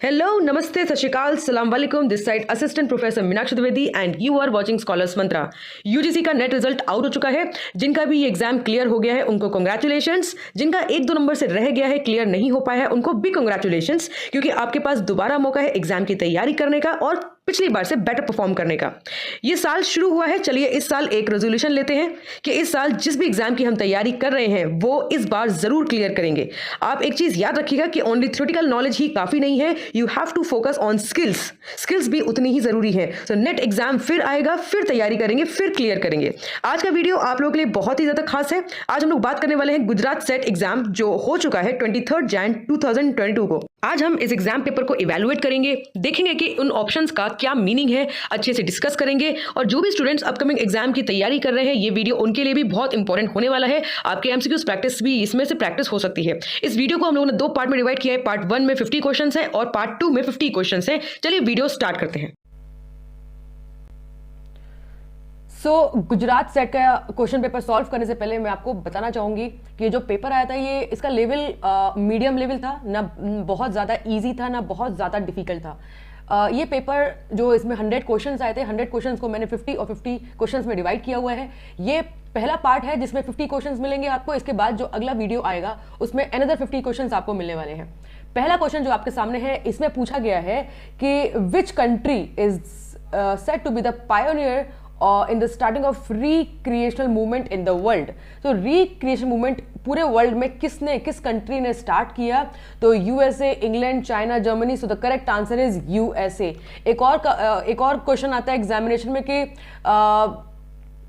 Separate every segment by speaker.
Speaker 1: Hello, Namaste, Sat Shri Akal, Salam Alaikum. This side Assistant Professor Meenakshi Dwivedi and you are watching Scholars Mantra. UGC का net result out हो चुका है। जिनका भी exam clear हो गया है उनको कॉन्ग्रेचुलेशंस। जिनका 1-2 नंबर से रह गया है, क्लियर नहीं हो पाया है, उनको भी कॉन्ग्रेचुलेशंस, क्योंकि आपके पास दोबारा मौका है एग्जाम की तैयारी करने का और पिछली बार से बेटर परफॉर्म करने का। ये साल शुरू हुआ है, चलिए इस साल एक रेजोल्यूशन लेते हैं कि इस साल जिस भी एग्जाम की हम तैयारी कर रहे हैं वो इस बार जरूर क्लियर करेंगे। आप एक चीज याद रखिएगा कि ओनली थ्योरेटिकल नॉलेज ही काफी नहीं है, you have to focus on skills भी उतनी ही जरूरी है। सो नेट एग्जाम फिर आएगा, फिर तैयारी करेंगे, फिर क्लियर करेंगे। आज का वीडियो आप लोगों के लिए बहुत ही ज्यादा खास है। आज हम लोग बात करने वाले हैं गुजरात सेट एग्जाम जो हो चुका है 23 जैन 2022 को। आज हम इस एग्जाम पेपर को इवैल्यूएट करेंगे, देखेंगे कि उन ऑप्शंस का क्या मीनिंग है, अच्छे से डिस्कस करेंगे। और जो भी स्टूडेंट्स अपकमिंग एग्जाम की तैयारी कर रहे हैं, ये वीडियो उनके लिए भी बहुत इंपॉर्टेंट होने वाला है। आपके एमसीक्यूज प्रैक्टिस भी इसमें से प्रैक्टिस हो सकती है। इस वीडियो को हम लोगों ने 2 पार्ट में डिवाइड किया है। पार्ट 1 में 50 क्वेश्चंस हैं और पार्ट 2 में 50 क्वेश्चंस हैं। चलिए वीडियो स्टार्ट करते हैं। गुजरात सेट का क्वेश्चन पेपर सॉल्व करने से पहले मैं आपको बताना चाहूंगी कि जो पेपर आया था ये इसका लेवल मीडियम लेवल था, ना बहुत ज़्यादा इजी था ना बहुत ज़्यादा डिफिकल्ट था। ये पेपर जो इसमें 100 क्वेश्चंस आए थे, 100 क्वेश्चंस को मैंने 50 और 50 क्वेश्चंस में डिवाइड किया हुआ है। ये पहला पार्ट है जिसमें 50 क्वेश्चंस मिलेंगे आपको। इसके बाद जो अगला वीडियो आएगा उसमें अनदर 50 क्वेश्चंस आपको मिलने वाले हैं। पहला क्वेश्चन जो आपके सामने है, इसमें पूछा गया है कि which country is said to be the pioneer in the starting of recreational movement in the world। तो recreation movement पूरे वर्ल्ड में किस कंट्री ने स्टार्ट किया? तो USA, England, China, Germany. So the correct answer is USA. एक और question आता है एग्जामिनेशन में कि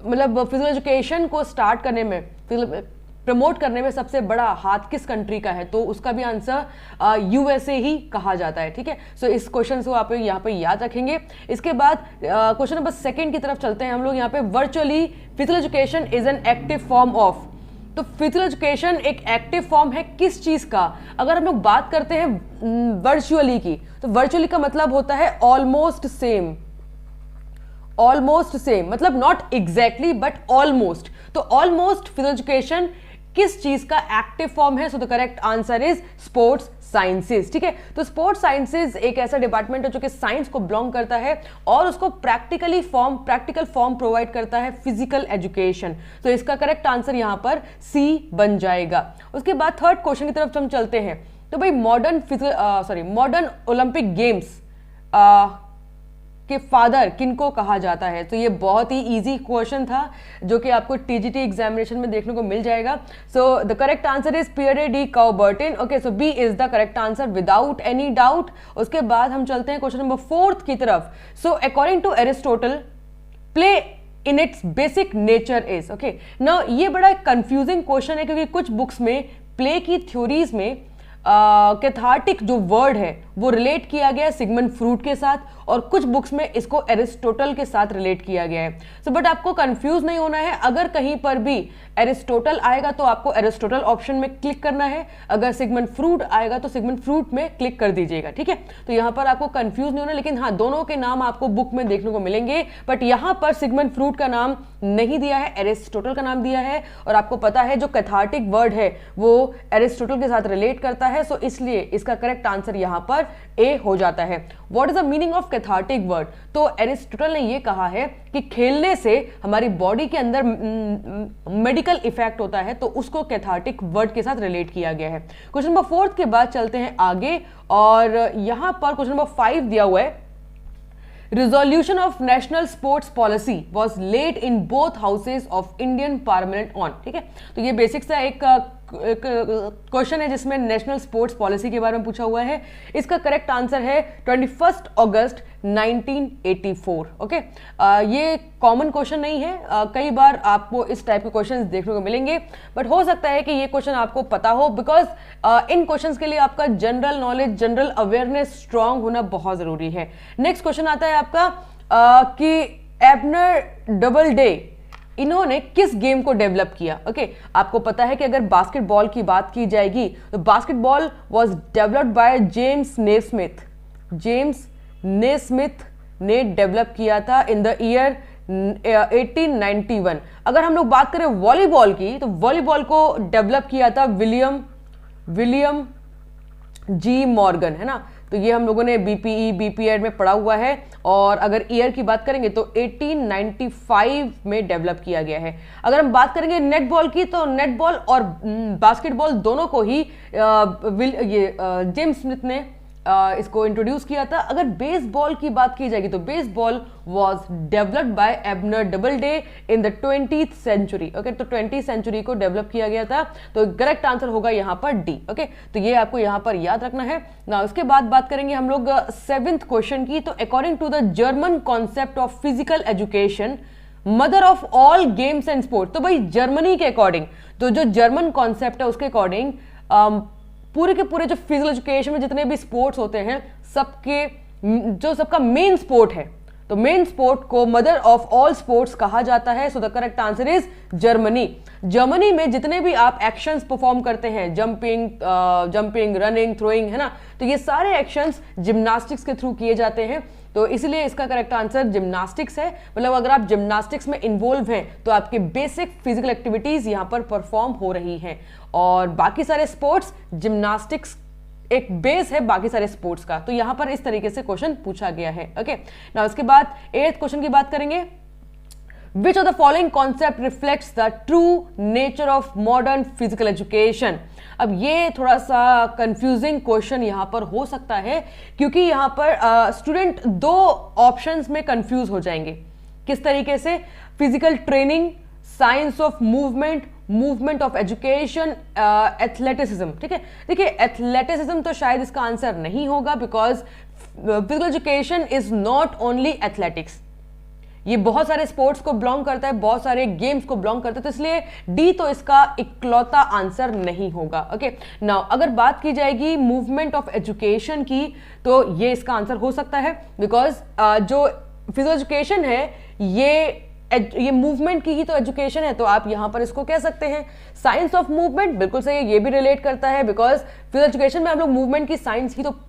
Speaker 1: मतलब फिजिकल एजुकेशन को स्टार्ट करने में, प्रमोट करने में सबसे बड़ा हाथ किस कंट्री का है? तो उसका भी आंसर यूएसए ही कहा जाता है। ठीक है, सो इस क्वेश्चन को आप यहाँ पे याद रखेंगे। इसके बाद क्वेश्चन नंबर 2 की तरफ चलते हैं हम लोग। यहाँ पे virtually physical education is an active form of. तो फिजिकल एजुकेशन एक एक्टिव फॉर्म है किस चीज का? अगर हम लोग बात करते हैं वर्चुअली की, तो वर्चुअली का मतलब होता है ऑलमोस्ट सेम। ऑलमोस्ट सेम मतलब नॉट एग्जैक्टली बट ऑलमोस्ट। तो ऑलमोस्ट फिजिकल एजुकेशन किस चीज का एक्टिव फॉर्म है? So the correct answer is sports sciences. ठीक है, तो स्पोर्ट्स साइंसेज एक ऐसा डिपार्टमेंट है जो कि साइंस को बिलोंग करता है और उसको प्रैक्टिकल फॉर्म प्रोवाइड करता है फिजिकल एजुकेशन। तो इसका करेक्ट आंसर यहां पर सी बन जाएगा। उसके बाद थर्ड क्वेश्चन की तरफ हम चलते हैं। तो भाई मॉडर्न ओलंपिक गेम्स के फादर किनको कहा जाता है? तो ये बहुत ही इजी क्वेश्चन था जो कि आपको टीजीटी एग्जामिनेशन में देखने को मिल जाएगा। So the correct answer is Pierre de Coubertin. Okay, so B is the correct answer without any doubt. उसके बाद हम चलते हैं क्वेश्चन नंबर 4 की तरफ। So according to Aristotle play in its basic nature is. Okay, now ये बड़ा confusing question है क्योंकि कुछ बुक्स में प्ले की थ्योरीज में कैथार्टिक जो वर्ड है वो रिलेट किया गया है सिगमंड फ्रूड के साथ और कुछ बुक्स में इसको एरिस्टोटल के साथ रिलेट किया गया है। सो बट आपको कंफ्यूज नहीं होना है। अगर कहीं पर भी एरिस्टोटल आएगा तो आपको एरिस्टोटल ऑप्शन में क्लिक करना है, अगर सिगमंड फ्रूड आएगा तो सिगमंड फ्रूड में क्लिक कर दीजिएगा। ठीक है, तो यहां पर आपको कंफ्यूज नहीं होना, लेकिन हाँ दोनों के नाम आपको बुक में देखने को मिलेंगे। बट यहां पर सिगमंड फ्रूड का नाम नहीं दिया है, एरिस्टोटल का नाम दिया है। और आपको पता है जो कैथार्टिक वर्ड है वो एरिस्टोटल के साथ रिलेट करता है, सो इसलिए इसका करेक्ट आंसर यहां पर ए हो जाता है। What is the meaning of cathartic word? तो एरिस्टोटल ने यह कहा है कि खेलने से हमारी बॉडी के अंदर मेडिकल इफेक्ट होता है, तो उसको कैथार्टिक वर्ड के साथ रिलेट किया गया है। क्वेश्चन नंबर 4 के बाद चलते हैं आगे और यहां पर क्वेश्चन नंबर 5 दिया हुआ है। Resolution of national sports policy was laid in both houses of Indian Parliament on। ठीक है, तो ये बेसिक सा एक क्वेश्चन है जिसमें नेशनल स्पोर्ट्स पॉलिसी के बारे में पूछा हुआ है। इसका करेक्ट आंसर है 21 अगस्त 1984। ओके, ये कॉमन क्वेश्चन नहीं है, कई बार आपको इस टाइप के क्वेश्चंस देखने को मिलेंगे, बट हो सकता है कि ये क्वेश्चन आपको पता हो बिकॉज इन क्वेश्चंस के लिए आपका general knowledge, general awareness strong होना बहुत जरूरी है। नेक्स्ट क्वेश्चन आता है आपका कि एबनर डबल डे इन्होंने किस गेम को डेवलप किया? ओके, आपको पता है कि अगर बास्केटबॉल की बात की जाएगी तो basketball was developed by James Naismith. James Naismith ने डेवलप किया था इन द ईयर 1891। अगर हम लोग बात करें वॉलीबॉल की तो वॉलीबॉल को डेवलप किया था विलियम जी मॉर्गन, है ना। तो ये हम लोगों ने बीपीई बीपीएड में पढ़ा हुआ है। और अगर ईयर की बात करेंगे तो 1895 में डेवलप किया गया है। अगर हम बात करेंगे नेटबॉल की, तो नेटबॉल और बास्केटबॉल दोनों को ही जेम्स स्मिथ ने इसको इंट्रोड्यूस किया था। अगर बेसबॉल की बात की जाएगी तो baseball was developed by Abner Doubleday in the 20th century. Okay, तो 20th सेंचुरी को डेवलप किया गया था। तो करेक्ट आंसर होगा यहाँ पर डी। ओके, तो ये आपको यहाँ पर याद रखना है ना। उसके बाद बात करेंगे हम लोग 7th क्वेश्चन की। तो according to the German concept of physical education mother of all games and sports, तो भाई जर्मनी के अकॉर्डिंग, तो जो जर्मन कॉन्सेप्ट है उसके अकॉर्डिंग पूरे के पूरे जो फिजिकल एजुकेशन में जितने भी स्पोर्ट्स होते हैं सबका मेन स्पोर्ट है, तो मेन स्पोर्ट को मदर ऑफ ऑल स्पोर्ट्स कहा जाता है। So the correct answer is Germany. Germany में जितने भी आप एक्शंस परफॉर्म करते हैं, जंपिंग, रनिंग, थ्रोइंग, है ना, तो ये सारे एक्शंस जिम्नास्टिक्स के थ्रू किए जाते हैं। तो इसलिए इसका करेक्ट आंसर जिम्नास्टिक्स है। मतलब अगर आप जिम्नास्टिक्स में इन्वॉल्व हैं तो आपके बेसिक फिजिकल एक्टिविटीज यहां पर परफॉर्म हो रही हैं, और बाकी सारे स्पोर्ट्स, जिम्नास्टिक्स एक बेस है बाकी सारे स्पोर्ट्स का। तो यहां पर इस तरीके से क्वेश्चन पूछा गया है। ओके, ना उसके बाद 8th क्वेश्चन की बात करेंगे। Which of the following concept reflects the true nature of modern physical education? अब ये थोड़ा सा कंफ्यूजिंग क्वेश्चन यहाँ पर हो सकता है, क्योंकि यहाँ पर स्टूडेंट दो ऑप्शंस में कंफ्यूज हो जाएंगे। किस तरीके से? Physical training, science of movement, movement of education, athleticism. ठीक है, देखिए एथलेटिसिज्म तो शायद इसका आंसर नहीं होगा, because physical education is not only athletics, ये बहुत सारे स्पोर्ट्स को बिलोंग करता है, बहुत सारे गेम्स को बिलोंग करता है। तो इसलिए डी तो इसका इकलौता आंसर नहीं होगा। ओके, नाउ अगर बात की जाएगी मूवमेंट ऑफ एजुकेशन की, तो ये इसका आंसर हो सकता है, बिकॉज जो फिजिकल एजुकेशन है ये मूवमेंट की ही तो एजुकेशन है, तो आप यहां पर इसको कह सकते हैं। साइंस ऑफ मूवमेंट बिल्कुल सही है, ये भी रिलेट करता है, बिकॉज फिजिकल एजुकेशन में हम लोग मूवमेंट की साइंस ही तो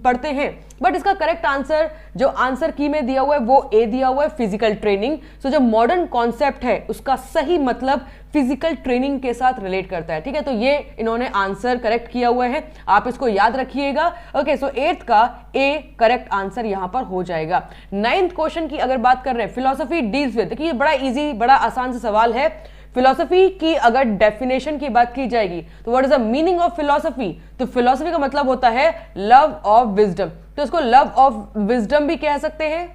Speaker 1: पढ़ते हैं। बट इसका करेक्ट आंसर जो आंसर की में दिया हुआ है वो ए दिया हुआ है, फिजिकल ट्रेनिंग। सो जो मॉडर्न कॉन्सेप्ट है उसका सही मतलब फिजिकल ट्रेनिंग के साथ रिलेट करता है। ठीक है, तो ये इन्होंने आंसर करेक्ट किया हुआ है, आप इसको याद रखिएगा। ओके, सो 8th का ए करेक्ट आंसर यहां पर हो जाएगा। 9th क्वेश्चन की अगर बात कर रहे हैं, फिलोसफी डील्स विद, देखिए बड़ा इजी, बड़ा आसान सा सवाल है। फिलोसफी की अगर डेफिनेशन की बात की जाएगी तो what is the meaning of philosophy? तो फिलोसफी का मतलब होता है लव ऑफ विजडम, तो इसको लव ऑफ विजडम भी कह सकते हैं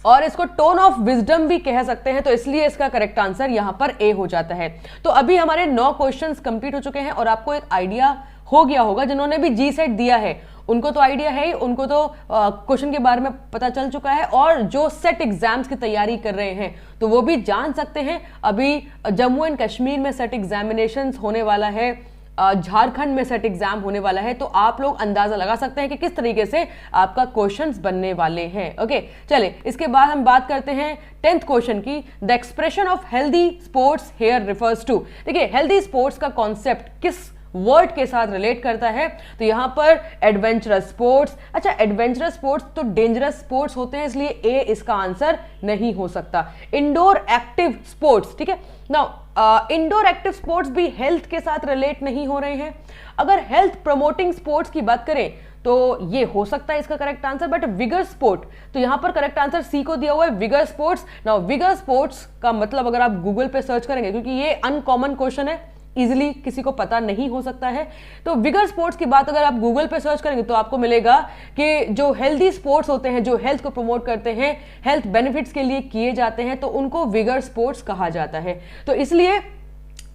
Speaker 1: और इसको टोन ऑफ विजडम भी कह सकते हैं। तो इसलिए इसका करेक्ट आंसर यहां पर ए हो जाता है। तो अभी हमारे 9 क्वेश्चंस कंप्लीट हो चुके हैं और आपको एक आइडिया हो गया होगा, जिन्होंने भी जी सेट दिया है उनको तो आइडिया है ही, उनको तो क्वेश्चन के बारे में पता चल चुका है, और जो सेट एग्जाम्स की तैयारी कर रहे हैं तो वो भी जान सकते हैं। अभी जम्मू एंड कश्मीर में सेट एग्जामिनेशंस होने वाला है, झारखंड में सेट एग्जाम होने वाला है, तो आप लोग अंदाजा लगा सकते हैं कि किस तरीके से आपका क्वेश्चंस बनने वाले हैं। ओके, चले इसके बाद हम बात करते हैं 10th क्वेश्चन की। The expression of healthy sports here refers to, देखिए हेल्दी स्पोर्ट्स का कॉन्सेप्ट किस वर्ड के साथ रिलेट करता है? तो यहां पर एडवेंचरस स्पोर्ट्स। अच्छा, एडवेंचरस स्पोर्ट्स तो डेंजरस स्पोर्ट्स होते हैं, इसलिए ए इसका आंसर नहीं हो सकता। इंडोर एक्टिव स्पोर्ट्स, ठीक है, नाउ इंडोर एक्टिव स्पोर्ट्स भी हेल्थ के साथ रिलेट नहीं हो रहे हैं। अगर हेल्थ प्रमोटिंग स्पोर्ट्स की बात करें तो ये हो सकता है इसका correct answer, but vigour sport, तो यहां पर करेक्ट आंसर सी को दिया हुआ है, vigour sports. Now vigour sports का मतलब अगर आप गूगल पे सर्च करेंगे, क्योंकि ये अनकॉमन क्वेश्चन है, इजिली किसी को पता नहीं हो सकता है, तो विगर स्पोर्ट्स की बात अगर आप गूगल पे सर्च करेंगे तो आपको मिलेगा कि जो हेल्दी स्पोर्ट्स होते हैं, जो हेल्थ को प्रमोट करते हैं, हेल्थ बेनिफिट्स के लिए किए जाते हैं, तो उनको विगर स्पोर्ट्स कहा जाता है। तो इसलिए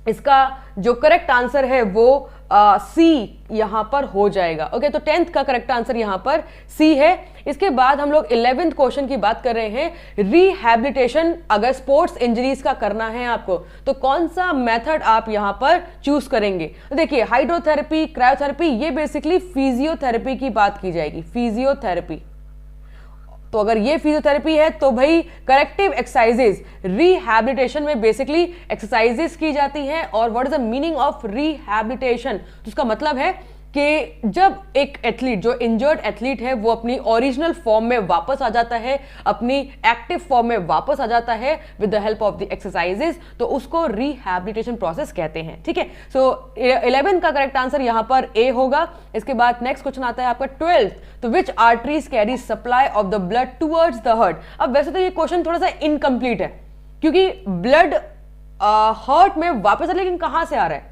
Speaker 1: इसका जो करेक्ट आंसर है वो सी यहां पर हो जाएगा। ओके, तो 10th का करेक्ट आंसर यहां पर सी है। इसके बाद हम लोग 11th क्वेश्चन की बात कर रहे हैं। रिहैबिलिटेशन अगर स्पोर्ट्स इंजरीज का करना है आपको, तो कौन सा मेथड आप यहां पर चूज करेंगे? तो देखिए हाइड्रोथेरेपी, क्रायोथेरेपी, ये बेसिकली फिजियोथेरेपी की बात की जाएगी, फिजियोथेरेपी। तो अगर ये फिजियोथेरेपी है तो भाई करेक्टिव एक्सरसाइजेज, रिहैबिलिटेशन में बेसिकली एक्सरसाइजेज की जाती हैं। और what is the meaning of rehabilitation? तो उसका मतलब है कि जब एक एथलीट, जो इंजर्ड एथलीट है, वो अपनी ओरिजिनल फॉर्म में वापस आ जाता है, अपनी एक्टिव फॉर्म में वापस आ जाता है with the help of the exercises, तो उसको रिहैबिलिटेशन प्रोसेस कहते हैं। ठीक है, सो 11 का करेक्ट आंसर यहां पर ए होगा। इसके बाद नेक्स्ट क्वेश्चन आता है आपका 12th, तो which arteries carry supply of the blood towards the heart. अब वैसे तो ये क्वेश्चन थोड़ा सा इनकम्प्लीट है, क्योंकि ब्लड हार्ट में वापस है, लेकिन कहां से आ रहा है,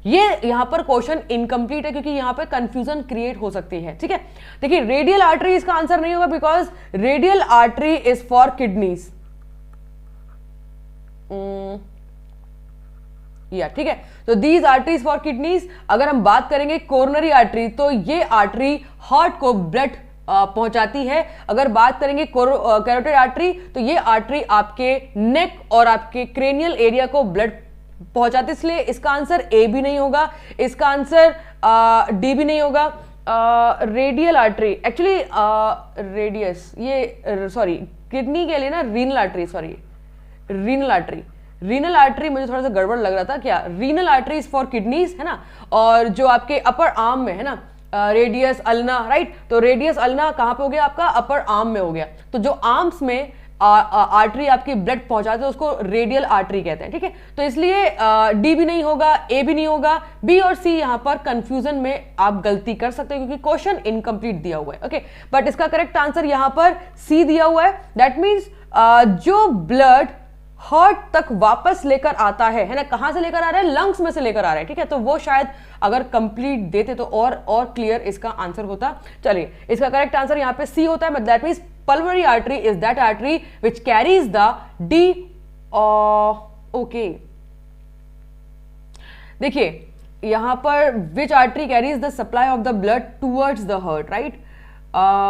Speaker 1: ये यहां पर क्वेश्चन इनकम्प्लीट है, क्योंकि यहां पर कंफ्यूजन क्रिएट हो सकती है। ठीक है, देखिए रेडियल आर्टरी इसका आंसर नहीं होगा, because radial artery is for kidneys. या ठीक है, तो दीज आर्टरीज फॉर किडनीज। अगर हम बात करेंगे कोरोनरी आर्टरी, तो ये आर्टरी हार्ट को ब्लड पहुंचाती है। अगर बात करेंगे कैरोटिड आर्टरी, तो ये आर्टरी आपके नेक और आपके क्रेनियल एरिया को ब्लड पहुंचाती, इसलिए इसका आंसर ए भी नहीं होगा, इसका आंसर डी भी नहीं होगा। रेडियल आर्टरी एक्चुअली रेडियस, ये सॉरी किडनी के लिए ना renal artery, sorry renal artery, renal artery मुझे थोड़ा सा गड़बड़ लग रहा था। क्या renal artery is for kidneys, है ना। और जो आपके अपर आर्म में है ना, रेडियस अल्ना, राइट, तो रेडियस अल्ना कहां पे हो गया आपका, अपर आर्म में हो गया। तो जो आर्म्स में आर्टरी आपकी ब्लड पहुंचाते हैं उसको रेडियल आर्टरी कहते हैं। ठीक है, तो इसलिए डी भी नहीं होगा, ए भी नहीं होगा, बी और सी यहां पर कंफ्यूजन में आप गलती कर सकते हैं, क्योंकि क्वेश्चन इनकम्प्लीट दिया हुआ है। ओके, बट इसका करेक्ट आंसर यहां पर सी दिया हुआ है। दैट मीन्स जो ब्लड हार्ट तक वापस लेकर आता है ना, कहां से लेकर आ रहा है, लंग्स में से लेकर आ रहा है। ठीक है, तो वो शायद अगर कंप्लीट देते तो और क्लियर इसका आंसर होता। चलिए, इसका करेक्ट आंसर यहां पे सी होता है। That means pulmonary artery is that artery which carries the D okay, देखिए यहां पर which artery carries the supply of the blood towards the heart, right?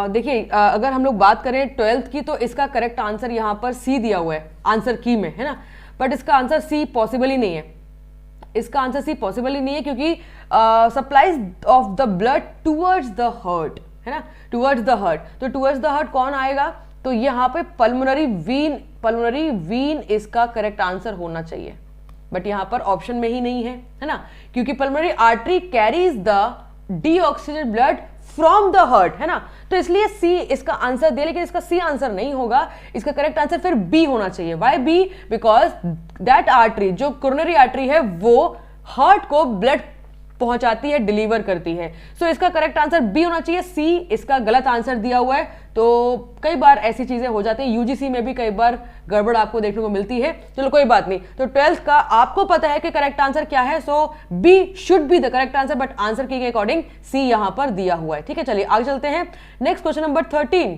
Speaker 1: देखिए अगर हम लोग बात करें 12th की, तो इसका करेक्ट आंसर यहां पर सी दिया हुआ है आंसर की में, है ना, बट इसका आंसर सी पॉसिबल ही नहीं है। इसका आंसर सी पॉसिबल ही नहीं है, क्योंकि supplies of the blood towards the heart, है ना, टुवर्ड्स द हार्ट। तो टुवर्ड्स द हार्ट कौन आएगा, तो यहाँ पे पल्मोनरी वीन इसका करेक्ट आंसर होना चाहिए, बट यहाँ पर ऑप्शन में ही नहीं है ना, क्योंकि pulmonary artery carries the deoxygenated blood from the heart, है ना, तो इसलिए सी इसका आंसर दे, लेकिन इसका सी आंसर नहीं होगा। इसका करेक्ट आंसर फिर बी होना चाहिए। Why B, because that artery, जो कोरोनरी आर्टरी है, वो हार्ट को ब्लड पहुंचाती है, डिलीवर करती है। सो इसका करेक्ट आंसर बी होना चाहिए। सी इसका गलत आंसर दिया हुआ है। तो कई बार ऐसी चीजें हो जाती हैं, यूजीसी में भी कई बार गड़बड़ आपको देखने को मिलती है। चलो कोई बात नहीं। तो 12th का आपको पता है कि करेक्ट आंसर क्या है, so B should be the correct answer, but answer key के अकॉर्डिंग सी यहां पर दिया हुआ है। ठीक है, चलिए आगे चलते हैं। Next question number 13।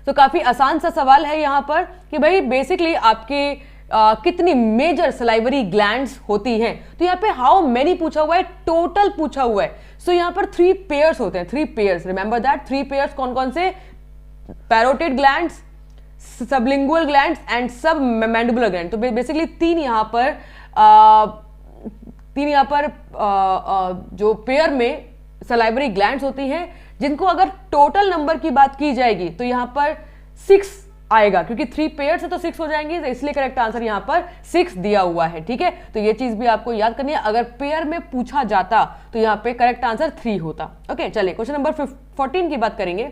Speaker 1: तो काफी आसान सा सवाल है यहां पर कि भाई बेसिकली आपके कितनी मेजर सलाइवरी ग्लैंड्स होती हैं। तो यहाँ पे हाउ मेनी पूछा हुआ है, टोटल पूछा हुआ है। सो यहाँ पर 3 पेयर्स होते हैं, 3 पेयर्स, रिमेंबर दैट 3 पेयर्स कौन कौन से, parotid glands, sublingual glands and सब मैंडिबुलर ग्लैंड। तो बेसिकली तीन यहाँ पर जो पेयर में सलाइवरी ग्लैंड्स होती हैं, जिनको अगर टोटल नंबर की बात की जाएगी तो यहाँ पर 6 आएगा, क्योंकि 3 पेयर्स है तो 6 हो जाएंगे, तो इसलिए करेक्ट आंसर यहां पर 6 दिया हुआ है। ठीक है, तो ये चीज भी आपको याद करनी है। अगर पेयर में पूछा जाता तो यहां पे करेक्ट आंसर 3 होता। ओके, चलिए क्वेश्चन नंबर 14 की बात करेंगे।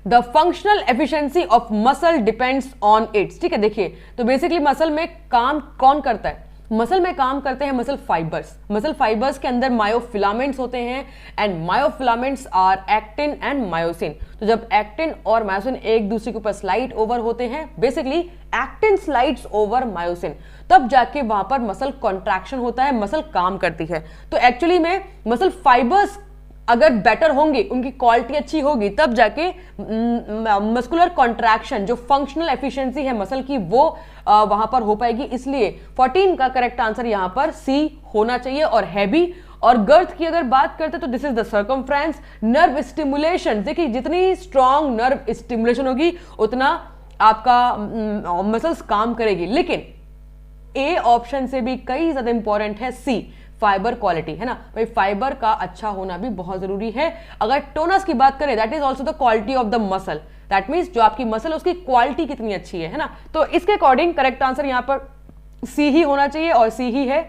Speaker 1: The functional efficiency of muscle depends on it's. ठीक है, देखिए तो बेसिकली मसल में काम कौन करता है, मसल में काम करते हैं मसल फाइबर्स। मसल फाइबर्स के अंदर मायोफिलामेंट्स होते हैं, and myofilaments are actin and myosin. तो जब एक्टिन और मायोसिन एक दूसरे के ऊपर स्लाइड ओवर होते हैं, basically actin slides over myosin, तब जाके वहां पर मसल कॉन्ट्रैक्शन होता है, मसल काम करती है। तो एक्चुअली में मसल फाइबर्स अगर बेटर होंगे, उनकी क्वालिटी अच्छी होगी, तब जाके मस्कुलर कॉन्ट्रैक्शन, जो फंक्शनल एफिशिएंसी है मसल की, वो वहां पर हो पाएगी। इसलिए 14 का करेक्ट आंसर यहां पर सी होना चाहिए, और है भी। और गर्थ की अगर बात करते तो this is the circumference. Nerve stimulation, देखिए जितनी स्ट्रॉन्ग नर्व स्टिमुलेशन होगी उतना आपका मसल्स काम करेगी। लेकिन ए ऑप्शन से भी कई ज्यादा इंपॉर्टेंट है सी, फाइबर क्वालिटी, है ना भाई, फाइबर का अच्छा होना भी बहुत जरूरी है। अगर टोनस की बात करें, that is also the quality of the muscle, that means जो आपकी मसल है उसकी क्वालिटी कितनी अच्छी है ना। तो इसके अकॉर्डिंग करेक्ट आंसर यहां पर सी ही होना चाहिए, और सी ही है।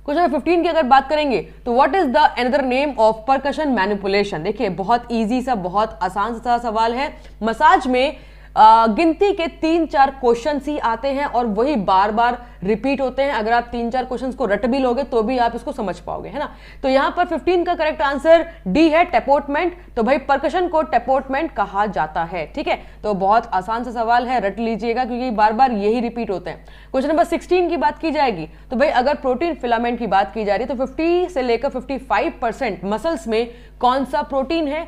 Speaker 1: क्वेश्चन नंबर 15 की अगर बात करेंगे तो what is the another name of percussion manipulation. देखिए बहुत इजी सा, बहुत आसान सा सवाल है। मसाज में गिनती के 3-4 क्वेश्चन ही आते हैं और वही बार बार रिपीट होते हैं। अगर आप 3-4 क्वेश्चंस को रट भी लोगे तो भी आप इसको समझ पाओगे, है ना। तो यहां पर 15 का करेक्ट आंसर डी है, टेपोटमेंट। तो भाई परकशन को टेपोटमेंट कहा जाता है, ठीक है। तो बहुत आसान सा सवाल है, रट लीजिएगा क्योंकि बार बार यही रिपीट होते हैं। क्वेश्चन नंबर 16 की बात की जाएगी तो भाई अगर प्रोटीन फिलामेंट की बात की जा रही है तो 50 से लेकर 55% मसल्स में कौन सा प्रोटीन है।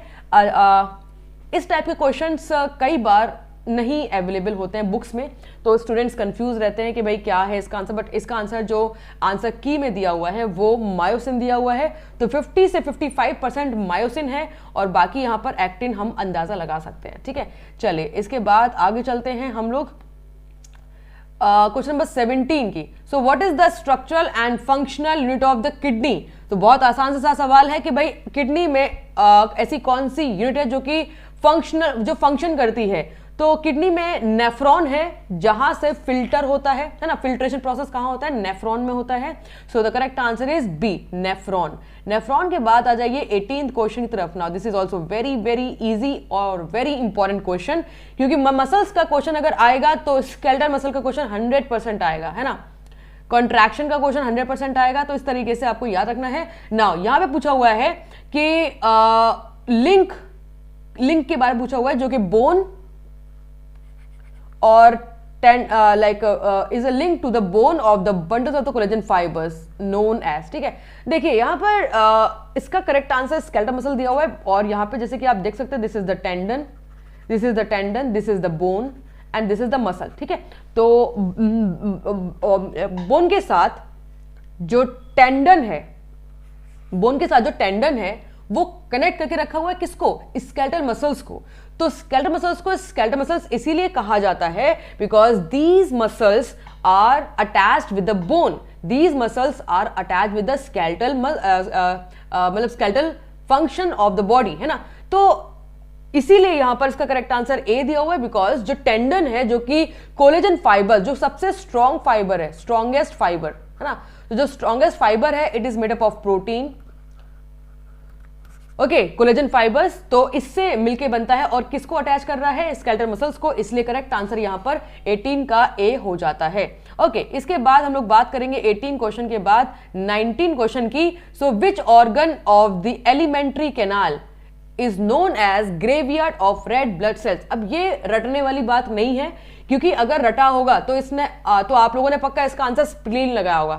Speaker 1: इस टाइप के क्वेश्चंस कई बार नहीं अवेलेबल होते हैं बुक्स में, तो स्टूडेंट्स कंफ्यूज रहते हैं कि भाई क्या है इसका आंसर। बट इसका आंसर जो आंसर की में दिया हुआ है वो मायोसिन दिया हुआ है। तो 50 से 55% मायोसिन है और बाकी यहाँ पर एक्टिन हम अंदाजा लगा सकते हैं, ठीक है। चलिए इसके बाद आगे चलते हैं हम लोग क्वेश्चन नंबर 17 की। So what is the structural and functional unit of the kidney. तो बहुत आसान सा सवाल है कि भाई किडनी में ऐसी कौन सी यूनिट है जो कि फंक्शनल, जो फंक्शन करती है। तो किडनी में नेफ्रॉन है जहां से फिल्टर होता है ना। फिल्ट्रेशन प्रोसेस कहां होता है, नेफ्रॉन में होता है। So the correct answer is B, nephron. Nephron के बाद आ जाइए 18th क्वेश्चन की तरफ। Now this is also very very easy और वेरी इंपॉर्टेंट क्वेश्चन, क्योंकि मसल्स का क्वेश्चन अगर आएगा तो स्केलेटल मसल का क्वेश्चन 100% आएगा, है ना। कॉन्ट्रैक्शन का क्वेश्चन 100% आएगा, तो इस तरीके से आपको याद रखना है। नाउ यहां पे पूछा हुआ है कि लिंक के बारे में पूछा हुआ है जो कि बोन और is a link to the bone of the bundles of the collagen fibers known as, ठीक है। देखिए यहां पर इसका करेक्ट आंसर स्केलेटल मसल दिया हुआ है और यहां पे जैसे कि आप देख सकते हैं this is the tendon, this is the tendon, this is the bone and this is the muscle, ठीक है। तो बोन के साथ जो टेंडन है, बोन के साथ जो टेंडन है वो कनेक्ट करके रखा हुआ है किसको, स्केलेटल मसल्स को। तो स्केलेटल मसल्स को स्केलेटल मसल्स इसीलिए कहा जाता है because these muscles are attached with the bone, these muscles are attached with the skeletal, मतलब skeletal function of the body, है ना। तो इसीलिए यहां पर इसका करेक्ट आंसर ए दिया हुआ है बिकॉज जो टेंडन है जो कि कोलेजन फाइबर, जो सबसे स्ट्रॉन्ग फाइबर है, स्ट्रॉन्गेस्ट फाइबर, है ना। तो जो स्ट्रॉन्गेस्ट फाइबर है it is made up of protein, okay, collagen fibres. तो इससे मिलके बनता है और किसको अटैच कर रहा है, स्केलेटल मसल्स को, इसलिए करेक्ट आंसर यहां पर 18 का ए हो जाता है। ओके, इसके बाद हम लोग बात करेंगे 18 क्वेश्चन के बाद 19 क्वेश्चन की। So which organ of the alimentary canal is known as graveyard of red blood cells. अब ये रटने वाली बात नहीं है, क्योंकि अगर रटा होगा तो इसने तो आप लोगों ने पक्का इसका आंसर स्प्लीन लगाया होगा,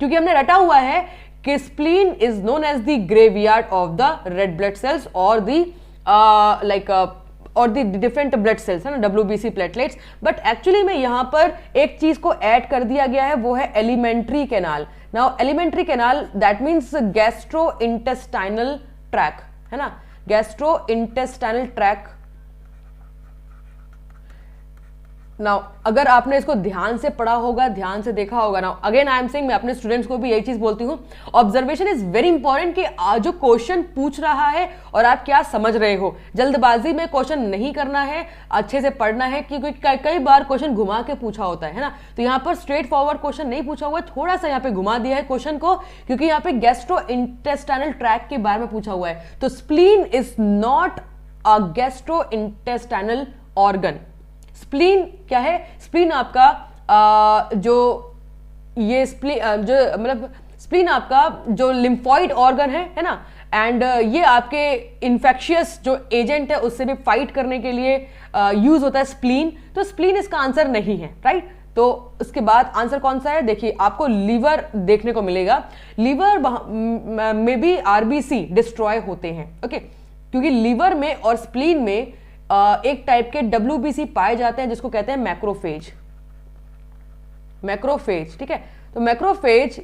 Speaker 1: क्योंकि हमने रटा हुआ है कि spleen is known as the graveyard of the red blood cells और द और द डिफरेंट ब्लड सेल्स, है ना, WBC प्लेटलेट्स। बट एक्चुअली में यहां पर एक चीज को ऐड कर दिया गया है, वो है alimentary canal. Now alimentary canal that means gastro intestinal tract, है ना, गैस्ट्रो इंटेस्टाइनल ट्रैक। नाउ अगर आपने इसको ध्यान से पढ़ा होगा, ध्यान से देखा होगा, now again I am saying, मैं अपने स्टूडेंट्स को भी यही चीज बोलती हूं, ऑब्जर्वेशन इज वेरी इंपॉर्टेंट कि जो क्वेश्चन पूछ रहा है और आप क्या समझ रहे हो। जल्दबाजी में क्वेश्चन नहीं करना है, अच्छे से पढ़ना है, क्योंकि कई बार क्वेश्चन घुमा के पूछा होता है ना। तो यहाँ पर स्ट्रेट फॉरवर्ड क्वेश्चन नहीं पूछा हुआ है, थोड़ा सा यहाँ पे घुमा दिया है क्वेश्चन को, क्योंकि यहाँ पे गैस्ट्रो इंटेस्टाइनल ट्रैक के बारे में पूछा हुआ है। तो spleen is not a gastro intestinal organ. Spleen क्या है, स्प्लीन आपका जो ये जो मतलब स्प्लीन आपका जो लिम्फॉइड ऑर्गन है ना, एंड ये आपके इन्फेक्शियस जो एजेंट है उससे भी फाइट करने के लिए यूज होता है स्प्लीन। तो स्प्लीन इसका आंसर नहीं है, राइट। तो उसके बाद आंसर कौन सा है, देखिए आपको लीवर देखने को मिलेगा। लीवर में भी आरबीसी डिस्ट्रॉय होते हैं, ओके, क्योंकि लीवर में और स्प्लीन में एक टाइप के WBC पाए जाते हैं जिसको कहते हैं मैक्रोफेज, मैक्रोफेज, ठीक है। तो मैक्रोफेज